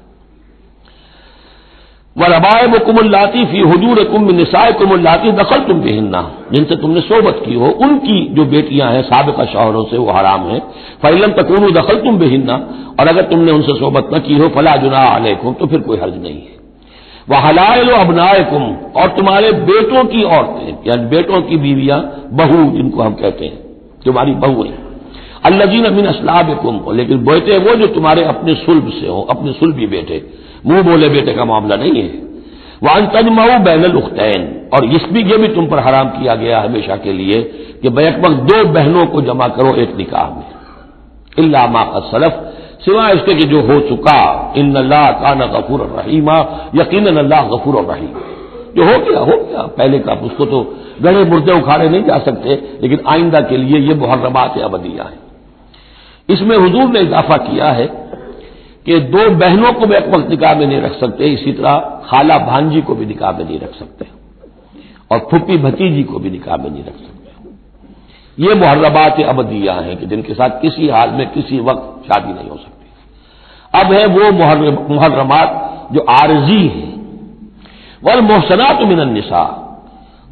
وَرَبَائِبُكُمُ اللَّاتِي فِي حُجُورِكُم مِّن نِّسَائِكُمُ اللَّاتِي دَخَلْتُم بِهِنَّ، جن سے تم نے صحبت کی ہو، ان کی جو بیٹیاں ہیں سابقہ شوہروں سے وہ حرام ہیں، فَإِن لَّمْ تَكُونُوا دَخَلْتُم بِهِنَّ، اور اگر تم نے ان سے صحبت نہ کی ہو، فَلَا جُنَاحَ عَلَيْكُمْ، تو پھر کوئی حرج نہیں ہے۔ وَحَلَائِلُ أَبْنَائِكُمْ، اور تمہارے بیٹوں کی عورتیں یعنی بیٹوں کی بیویاں، بہو جن کو ہم کہتے ہیں، تمہاری بہویں، الذین من اصلابکم، لیکن بیٹے وہ جو تمہارے اپنے صلب سے ہوں، اپنے صلبی بیٹے، منہ بولے بیٹے کا معاملہ نہیں ہے۔ وَأَن تَجْمَعُوا بَيْنَ الْأُخْتَيْنِ، اور یہ بھی تم پر حرام کیا گیا ہمیشہ کے لیے کہ بیک وقت دو بہنوں کو جمع کرو ایک نکاح میں، الا ما قد سلف، سوائے اس کے کہ جو ہو چکا، ان اللہ کان غفور الرحیم، یقیناً اللہ غفور الرحیم، جو ہو گیا پہلے کا، اس کو تو گڑھے مردے اکھاڑے نہیں جا سکتے، لیکن آئندہ کے لیے یہ محرمات ابدیہ ہیں۔ اس میں حضور نے اضافہ کیا ہے کہ دو بہنوں کو بھی ایک وقت نکاح میں نہیں رکھ سکتے، اسی طرح خالہ بھانجی کو بھی نکاح میں نہیں رکھ سکتے، اور پھوپھی بھتیجی کو بھی نکاح میں نہیں رکھ سکتے۔ یہ محرمات ابدیہ ہیں کہ جن کے ساتھ کسی حال میں کسی وقت شادی نہیں ہو سکتی۔ اب ہے وہ محرمات جو عارضی ہیں، والمحصنات من النساء،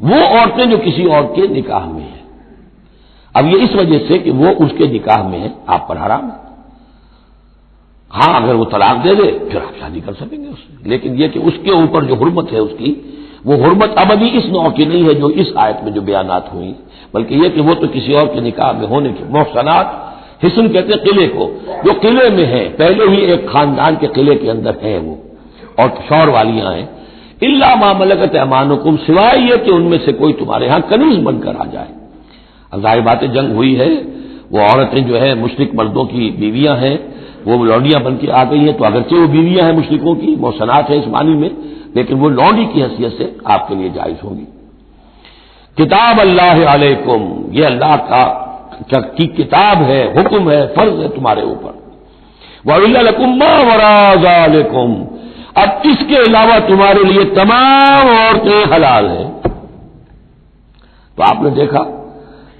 وہ عورتیں جو کسی اور کے نکاح میں ہیں، اب یہ اس وجہ سے کہ وہ اس کے نکاح میں ہے آپ پر حرام ہے، ہاں اگر وہ طلاق دے دے پھر آپ شادی کر سکیں گے اس سے، لیکن یہ کہ اس کے اوپر جو حرمت ہے اس کی، وہ حرمت ابدی اس نوع کی نہیں ہے جو اس آیت میں جو بیانات ہوئی، بلکہ یہ کہ وہ تو کسی اور کے نکاح میں ہونے کے محسنات، حسن کہتے ہیں قلعے کو، جو قلعے میں ہے، پہلے ہی ایک خاندان کے قلعے کے اندر ہیں وہ، اور شوہر والیاں ہیں، الا ما ملکت ایمانکم، سوائے یہ کہ ان میں سے کوئی تمہارے ہاں کنیز بن کر آ جائے۔ اب ظاہر بات ہے جنگ ہوئی ہے، وہ عورتیں جو ہے مشرک مردوں کی بیویاں ہیں، وہ لونڈیاں بن کے آ گئی ہیں، تو اگرچہ وہ بیویاں ہیں مشرکوں کی، محسنات ہیں اس معنی میں، لیکن وہ لونڈی کی حیثیت سے آپ کے لیے جائز ہوگی۔ کتاب اللہ علیکم، یہ اللہ کی کتاب ہے، حکم ہے، فرض ہے تمہارے اوپر۔ وَأُحِلَّ لَكُم مَّا وَرَاءَ ذَٰلِكُمْ، اب اس کے علاوہ تمہارے لیے تمام عورتیں حلال ہیں۔ تو آپ نے دیکھا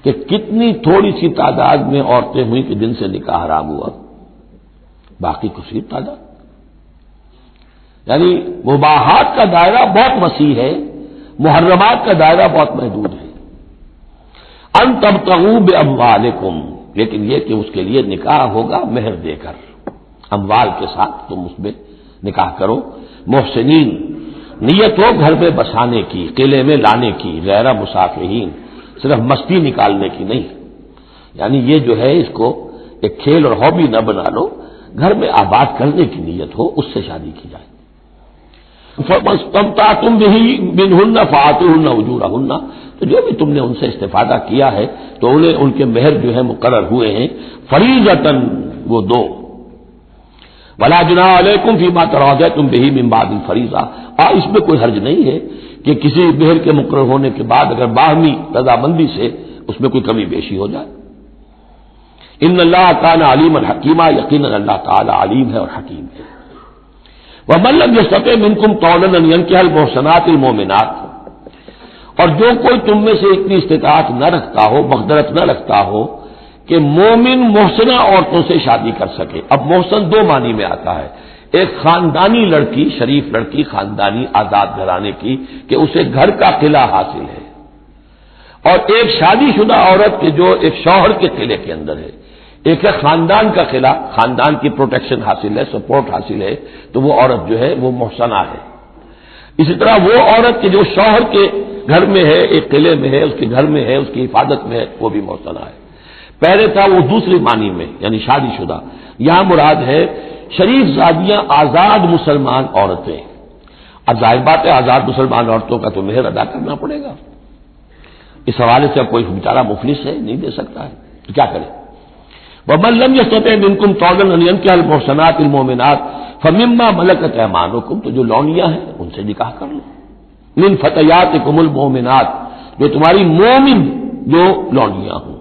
کہ کتنی تھوڑی سی تعداد میں عورتیں ہوئیں کہ جن سے نکاح حرام ہوا، باقی کثیر تعداد، یعنی مباحات کا دائرہ بہت وسیع ہے، محرمات کا دائرہ بہت محدود ہے۔ ان تبتغوا باموالکم، لیکن یہ کہ اس کے لیے نکاح ہوگا مہر دے کر، اموال کے ساتھ تم اس میں نکاح کرو، محسنین، نیت ہو گھر میں بسانے کی، قلعے میں لانے کی، غیر مسافرین، صرف مستی نکالنے کی نہیں، یعنی یہ جو ہے اس کو ایک کھیل اور ہابی نہ بنا لو، گھر میں آباد کرنے کی نیت ہو، اس سے شادی کی جائے۔ فَاسْتَمْتَعْتُمْ بِهِ مِنْهُنَّ فَآتُوهُنَّ أُجُورَهُنَّ، تو جو بھی تم نے ان سے استفادہ کیا ہے تو انہیں ان کے مہر جو ہے مقرر ہوئے ہیں، فریضۃً، وہ دو۔ وَلَا جُنَاحَ عَلَيْكُمْ فِيمَا تَرَاضَيْتُمْ بِهِ مِنْ بَعْدِ الْفَرِيضَةِ، اس میں کوئی حرج نہیں ہے کہ کسی مہر کے مقرر ہونے کے بعد اگر باہمی رضامندی سے اس میں کوئی کمی بیشی ہو جائے۔ ان اللہ کان علیما حکیما، یقیناً اللہ تعالی علیم ہے اور حکیم ہے۔ وَمَن لَّمْ يَسْتَطِعْ مِنكُمْ طَوْلًا أَن يَنكِحَ الْمُحْصَنَاتِ الْمُؤْمِنَاتِ، اور جو کوئی تم میں سے اتنی استطاعت نہ رکھتا ہو، مقدرت نہ رکھتا ہو کہ مومن محسنہ عورتوں سے شادی کر سکے. اب محسن دو معنی میں آتا ہے، ایک خاندانی لڑکی، شریف لڑکی، خاندانی آزاد گھرانے کی کہ اسے گھر کا قلعہ حاصل ہے، اور ایک شادی شدہ عورت کے جو ایک شوہر کے قلعے کے اندر ہے. ایک ہے خاندان کا قلعہ، خاندان کی پروٹیکشن حاصل ہے، سپورٹ حاصل ہے، تو وہ عورت جو ہے وہ محسنہ ہے. اسی طرح وہ عورت کہ جو شوہر کے گھر میں ہے، ایک قلعے میں ہے، اس کے گھر میں ہے، اس کی حفاظت میں ہے، وہ بھی محسنہ ہے. پہلے تھا وہ دوسری معنی میں یعنی شادی شدہ. یہاں مراد ہے شریف زادیاں، آزاد مسلمان عورتیں. اب ظاہر بات ہے آزاد مسلمان عورتوں کا تو مہر ادا کرنا پڑے گا. اس حوالے سے اب کوئی بیچارہ مفلس ہے، نہیں دے سکتا ہے تو کیا کرے. وَمَن لَّمْ يَسْتَطِعْ مِنكُمْ طَوْلًا أَن يَنكِحَ المحصنات المؤمنات فَمِمَّا مَلَكَتْ أَيْمَانُكُمْ، تو جو لونڈیاں ہیں ان سے نکاح کر لو. من فتياتكم المؤمنات، جو تمہاری مومن جو لونڈیاں ہوں.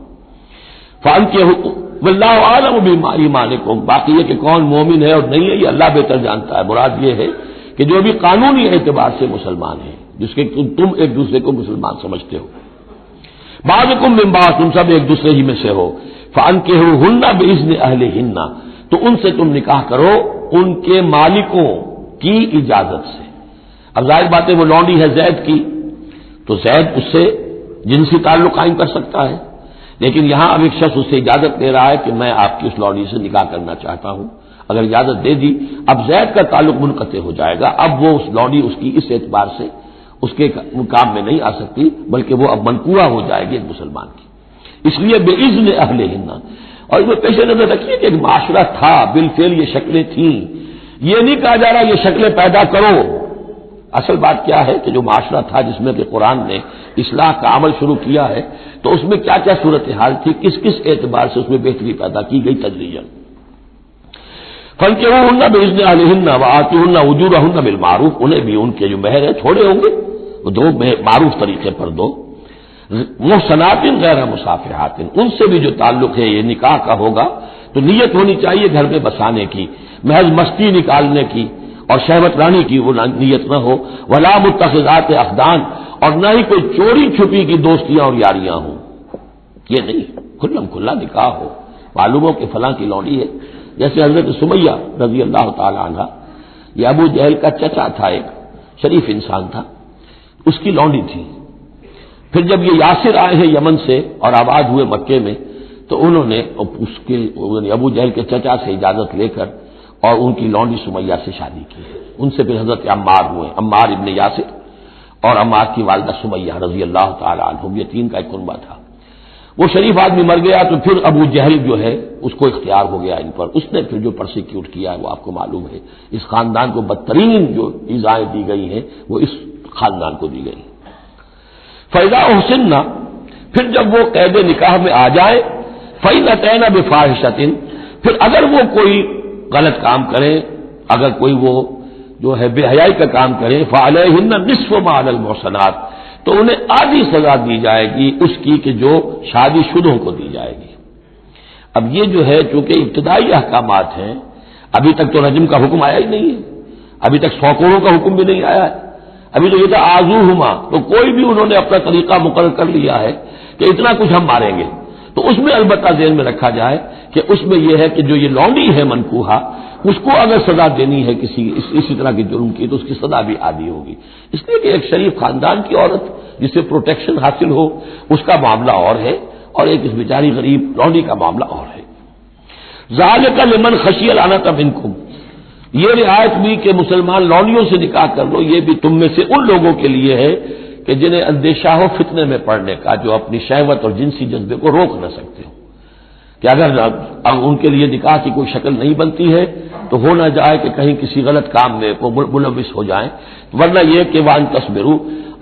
فَأَنكِحُوا وَاللَّهُ أَعْلَمُ بِإِيمَانِكُمْ، باقی یہ کہ کون مومن ہے اور نہیں ہے یہ اللہ بہتر جانتا ہے. مراد یہ ہے کہ جو بھی قانونی اعتبار سے مسلمان ہیں، جس کے تم ایک دوسرے کو مسلمان سمجھتے ہو. بعضکم من بعض، تم سب ایک دوسرے ہی میں سے ہو. فَأَنكِحُوهُنَّ بِإِذْنِ أَهْلِهِنَّ، تو ان سے تم نکاح کرو ان کے مالکوں کی اجازت سے. اب ظاہر بات ہے وہ لونڈی ہے زید کی، تو زید اس سے جنسی تعلق قائم کر سکتا ہے، لیکن یہاں اب ایک شخص اس سے اجازت دے رہا ہے کہ میں آپ کی اس لونڈی سے نکاح کرنا چاہتا ہوں. اگر اجازت دے دی اب زید کا تعلق منقطع ہو جائے گا. اب وہ اس لونڈی اس کی اس اعتبار سے اس کے مقام میں نہیں آ سکتی، بلکہ وہ اب منقوع ہو جائے گی ایک مسلمان کی. اس لیے بِإِذْنِ أَهْلِهِنَّ. اور اس میں پیش نظر رکھیے کہ ایک معاشرہ تھا، بالفعل یہ شکلیں تھیں. یہ نہیں کہا جا رہا یہ شکلیں پیدا کرو. اصل بات کیا ہے کہ جو معاشرہ تھا جس میں کہ قرآن نے اصلاح کا عمل شروع کیا ہے، تو اس میں کیا کیا صورتحال تھی، کس کس اعتبار سے اس میں بہتری پیدا کی گئی تدریجاً. فَانكِحُوهُنَّ بِإِذْنِ أَهْلِهِنَّ وَآتُوهُنَّ أُجُورَهُنَّ بِالْمَعْرُوفِ، انہیں بھی ان کے جو مہر ہے چھوڑے ہوں گے وہ دو معروف طریقے پر دو. محصنات غیر مصافحات، ان سے بھی جو تعلق ہے یہ نکاح کا ہوگا تو نیت ہونی چاہیے گھر میں بسانے کی، محض مستی نکالنے کی اور شہوت رانی کی وہ نیت نہ ہو. ولا متخذات اخدان، اور نہ ہی کوئی چوری چھپی کی دوستیاں اور یاریاں ہوں. یہ نہیں، کھلم کھلا نکاح ہو. معلوم ہو کہ فلاں کی لونڈی ہے، جیسے حضرت سمیہ رضی اللہ تعالی عنہ، یہ ابو جہل کا چچا تھا، ایک شریف انسان تھا، اس کی لونڈی تھی. پھر جب یہ یاسر آئے ہیں یمن سے اور آباد ہوئے مکے میں، تو انہوں نے اس کے ابو جہل کے چچا سے اجازت لے کر اور ان کی لونڈی سمیہ سے شادی کی. ان سے پھر حضرت عمار ہوئے، عمار ابن یاسر اور عمار کی والدہ سمیہ رضی اللہ تعالی عنہم، یہ تین کا ایک کنبہ تھا. وہ شریف آدمی مر گیا تو پھر ابو جہل جو ہے اس کو اختیار ہو گیا ان پر. اس نے پھر جو پرسیکیوٹ کیا ہے وہ آپ کو معلوم ہے. اس خاندان کو بدترین جو ایذائیں دی گئی ہیں وہ اس خاندان کو دی گئی. فَإِذَا أُحْسِنَّ، پھر جب وہ قید نکاح میں آ جائے، فَإِنْ أَتَيْنَ بِفَاحِشَةٍ، پھر اگر وہ کوئی غلط کام کرے، اگر کوئی وہ جو ہے بے حیائی کا کام کرے، فَعَلَيْهِنَّ نِصْفُ مَا عَلَى الْمُحْصَنَاتِ، تو انہیں آدھی سزا دی جائے گی اس کی کہ جو شادی شدوں کو دی جائے گی. اب یہ جو ہے چونکہ ابتدائی احکامات ہیں، ابھی تک تو رجم کا حکم آیا ہی نہیں ہے، ابھی تک 100 کوڑوں کا حکم بھی نہیں آیا ہے. ابھی تو یہ تھا آزوہما، تو کوئی بھی انہوں نے اپنا طریقہ مقرر کر لیا ہے کہ اتنا کچھ ہم ماریں گے. تو اس میں البتہ ذہن میں رکھا جائے کہ اس میں یہ ہے کہ جو یہ لونڈی ہے منکوحہ، اس کو اگر سزا دینی ہے اسی طرح کے جرم کی تو اس کی سزا بھی عادی ہوگی. اس لیے کہ ایک شریف خاندان کی عورت جسے پروٹیکشن حاصل ہو اس کا معاملہ اور ہے، اور ایک اس بیچاری غریب لونڈی کا معاملہ اور ہے. ذالک لمن خشی العنۃ منکم، یہ رعایت بھی کہ مسلمان لونڈیوں سے نکاح کر لو، یہ بھی تم میں سے ان لوگوں کے لیے ہے کہ جنہیں اندیشہ ہو فتنے میں پڑنے کا، جو اپنی شہوت اور جنسی جذبے کو روک نہ سکتے ہو، کہ اگر ان کے لیے نکاح کی کوئی شکل نہیں بنتی ہے تو ہو نہ جائے کہ کہیں کسی غلط کام میں وہ ملوث ہو جائیں. ورنہ یہ کہ وان تصبروا،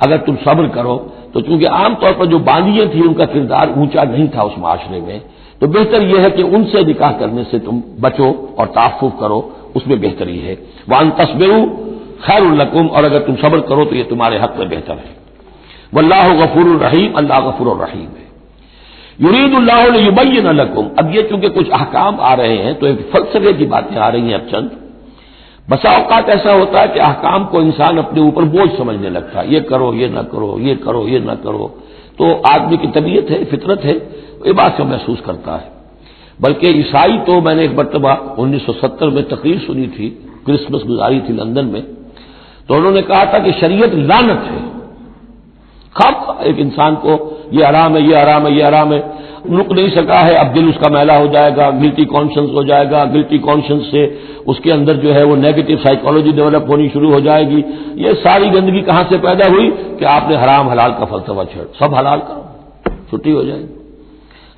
اگر تم صبر کرو، تو چونکہ عام طور پر جو باندیاں تھیں ان کا کردار اونچا نہیں تھا اس معاشرے میں، تو بہتر یہ ہے کہ ان سے نکاح کرنے سے تم بچو اور تعفف کرو، اس میں بہتری ہے. وان تصبروا خیر لکم، اور اگر تم صبر کرو تو یہ تمہارے حق میں بہتر ہے. واللہ غفور الرحیم، اللہ غفور الرحیم ہے. یرید اللہ لیبین لکم، اب یہ چونکہ کچھ احکام آ رہے ہیں تو ایک فلسفے کی باتیں آ رہی ہیں. اب چند بسا اوقات ایسا ہوتا ہے کہ احکام کو انسان اپنے اوپر بوجھ سمجھنے لگتا ہے، یہ کرو یہ نہ کرو، یہ کرو یہ نہ کرو. تو آدمی کی طبیعت ہے، فطرت ہے، یہ بات کو محسوس کرتا ہے. بلکہ عیسائی تو میں نے ایک مرتبہ 1970 میں تقریر سنی تھی، کرسمس گزاری تھی لندن میں، تو انہوں نے کہا تھا کہ شریعت لعنت ہے، خام ایک انسان کو یہ حرام ہے، یہ حرام ہے، یہ حرام ہے، رک نہیں سکا ہے، اب دل اس کا میلا ہو جائے گا، گلٹی کانشنس ہو جائے گا، گلٹی کانشنس سے اس کے اندر جو ہے وہ نیگیٹو سائیکالوجی ڈیولپ ہونی شروع ہو جائے گی۔ یہ ساری گندگی کہاں سے پیدا ہوئی کہ آپ نے حرام حلال کا فلسفہ چھوڑ، سب حلال کرو، چھٹی ہو جائے گی۔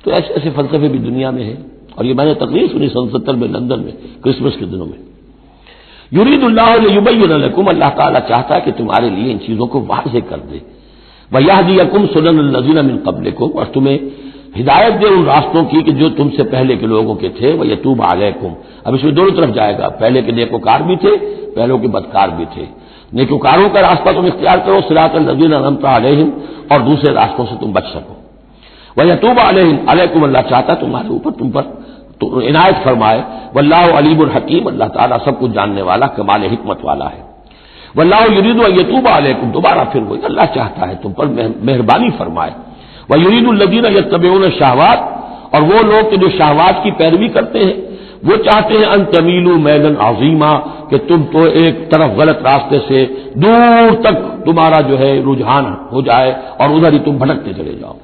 تو ایسے ایسے فلسفے بھی دنیا میں ہیں، اور یہ میں نے تقریر سنی 1970 میں لندن میں کرسمس کے دنوں میں۔ یرید اللہ لیبین لکم، اللہ تعالیٰ چاہتا ہے کہ تمہارے لیے ان چیزوں کو واضح کر دے، وَيَهْدِيَكُمْ سُنَنَ الَّذِينَ مِن قَبْلِكُمْ، اور تمہیں ہدایت دے ان راستوں کی کہ جو تم سے پہلے کے لوگوں کے تھے، وَيَتُوبَ عَلَيْكُمْ، اب اس میں دونوں طرف جائے گا، پہلے کے نیکوکار بھی تھے، پہلوں کے بدکار بھی تھے، نیکوکاروں کا راستہ تم اختیار کرو، صراط الذین انعمت علیہم، اور دوسرے راستوں سے تم بچ سکو، وَيَتُوبَ عَلَيْكُمْ، اللہ چاہتا ہے تمہارے اوپر، تم پر تو عنایت فرمائے، واللہ علیم الحکیم، اللہ تعالیٰ سب کچھ جاننے والا، کمال حکمت والا ہے، واللہ یرید ان یتوب علیکم، دوبارہ پھر وہی اللہ چاہتا ہے تم پر مہربانی فرمائے، ویرید الذین یتبعون الشہوات، اور وہ لوگ کہ جو شہوات کی پیروی کرتے ہیں وہ چاہتے ہیں ان تمیلوا میلا عظیما، کہ تم تو ایک طرف غلط راستے سے دور تک تمہارا جو ہے رجحان ہو جائے اور ادھر ہی تم بھٹکتے چلے جاؤ۔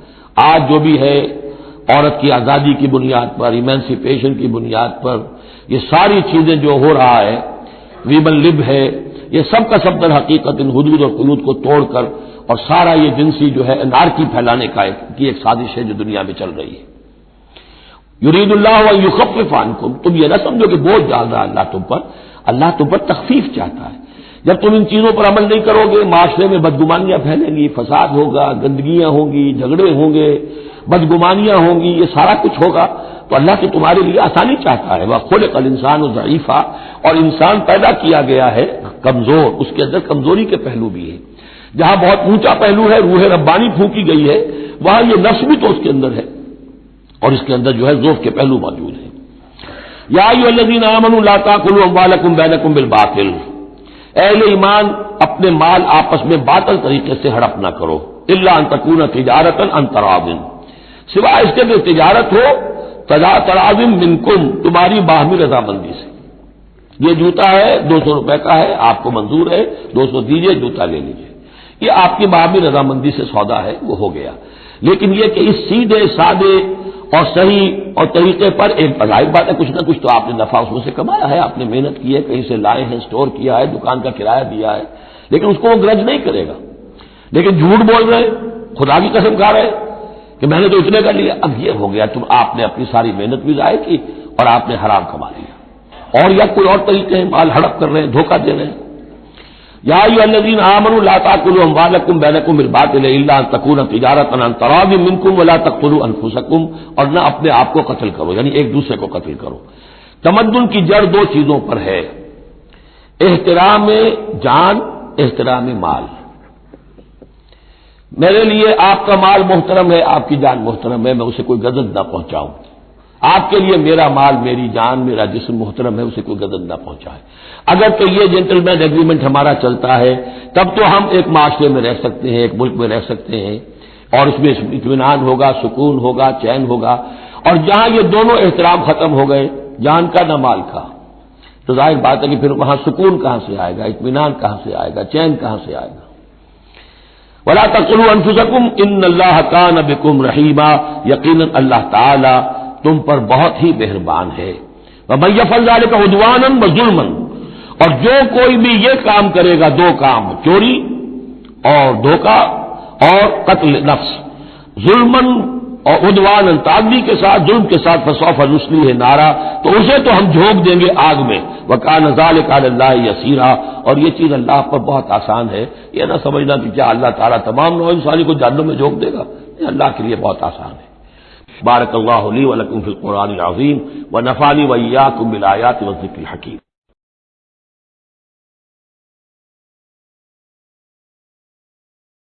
آج جو بھی ہے عورت کی آزادی کی بنیاد پر، ایمانسیپیشن کی بنیاد پر یہ ساری چیزیں جو ہو رہا ہے، ویمن لب ہے، یہ سب کا سب در حقیقت ان حدود اور قیود کو توڑ کر اور سارا یہ جنسی جو ہے انارکی پھیلانے کی ایک سازش ہے جو دنیا میں چل رہی ہے۔ یرید اللہ ان یخفف عنکم، تم یہ نہ سمجھو کہ بوجھ ڈال رہا اللہ تم پر، اللہ تم پر تخفیف چاہتا ہے۔ جب تم ان چیزوں پر عمل نہیں کرو گے، معاشرے میں بدگمانیاں پھیلیں گی، فساد ہوگا، گندگیاں ہوں گی، جھگڑے ہوں گے، بدگمانیاں ہوں گی، یہ سارا کچھ ہوگا تو اللہ کی تمہارے لیے آسانی چاہتا ہے۔ وَخُلِقَ الْإِنسَانُ ضَعِيفًا، اور انسان پیدا کیا گیا ہے کمزور، اس کے اندر کمزوری کے پہلو بھی ہے۔ جہاں بہت اونچا پہلو ہے، روح ربانی پھونکی گئی ہے، وہاں یہ نفس بھی تو اس کے اندر ہے، اور اس کے اندر جو ہے ذوف کے پہلو موجود ہیں۔ یا ایھا الذین آمنوا لا تأکلوا اموالکم بینکم بالباطل، اہل ایمان اپنے مال آپس میں باطل طریقے سے ہڑپ نہ کرو، الا ان تکون تجارۃ عن تراض، سوائے اس کے کہ تجارت ہو تراض منکم، تمہاری باہمی رضامندی سے۔ یہ جوتا ہے 200 روپے کا ہے، آپ کو منظور ہے 200 دیجئے، جوتا لے لیجئے، یہ آپ کی باہمی رضامندی سے سودا ہے، وہ ہو گیا۔ لیکن یہ کہ اس سیدھے سادے اور صحیح اور طریقے پر ایک ظاہر بات ہے، کچھ نہ کچھ تو آپ نے نفع اس میں سے کمایا ہے، آپ نے محنت کی ہے، کہیں سے لائے ہیں، اسٹور کیا ہے، دکان کا کرایہ دیا ہے، لیکن اس کو وہ گرج نہیں کرے گا۔ لیکن جھوٹ بول رہے ہیں، خدا کی قسم کھا رہے ہیں کہ میں نے تو اتنے کا لیا، اب یہ ہو گیا، تم آپ نے اپنی ساری محنت بھی ضائع کی اور آپ نے حرام کما لیا، اور یا کوئی اور طریقے ہیں، مال ہڑپ کر رہے ہیں، دھوکہ دے رہے ہیں۔ یا ایھا الذین آمنوا لا تأکلوا اموالکم بینکم بالباطل الا ان تکون تجارۃ عن تراض منکم ولا تقتلوا انفسکم، اور نہ اپنے آپ کو قتل کرو، یعنی ایک دوسرے کو قتل کرو۔ تمدن کی جڑ دو چیزوں پر ہے، احترام جان، احترام مال۔ میرے لیے آپ کا مال محترم ہے، آپ کی جان محترم ہے، میں اسے کوئی غضب نہ پہنچاؤں۔ آپ کے لیے میرا مال، میری جان، میرا جسم محترم ہے، اسے کوئی غضب نہ پہنچائے۔ اگر تو یہ جنٹلمین ایگریمنٹ ہمارا چلتا ہے تب تو ہم ایک معاشرے میں رہ سکتے ہیں، ایک ملک میں رہ سکتے ہیں، اور اس میں اطمینان ہوگا، سکون ہوگا، چین ہوگا۔ اور جہاں یہ دونوں احترام ختم ہو گئے، جان کا نہ مال کا، تو ظاہر بات ہے کہ پھر وہاں سکون کہاں سے آئے گا، اطمینان کہاں سے آئے گا، چین کہاں سے آئے گا۔ وَلَا تَقْتُلُوا أَنفُسَكُمْ إِنَّ اللَّهَ كَانَ بِكُمْ رَحِيمًا، یقیناً اللہ تعالی تم پر بہت ہی مہربان ہے۔ وَمَن يَفْعَلْ ذَلِكَ عُدْوَانًا وَظُلْمًا، اور جو کوئی بھی یہ کام کرے گا، دو کام، چوری اور دھوکہ اور قتل نفس، ظلمًا اور عدوانًا، تعدی کے ساتھ، ظلم کے ساتھ، فسوف نصلیہ نارا، تو اسے تو ہم جھونک دیں گے آگ میں، وَكَانَ ذَلِكَ عَلَى اللَّهِ يَسِيرًا، اور یہ چیز اللہ پر بہت آسان ہے۔ یہ نہ سمجھنا کہ کیا اللہ تعالیٰ تمام نوع انسانی کو جہنم میں جھونک دے گا، یہ اللہ کے لیے بہت آسان ہے۔ بارک اللہ لی ولکم فی القرآن العظیم ونفعنی وإیاکم بالآیات والذکر الحکیم۔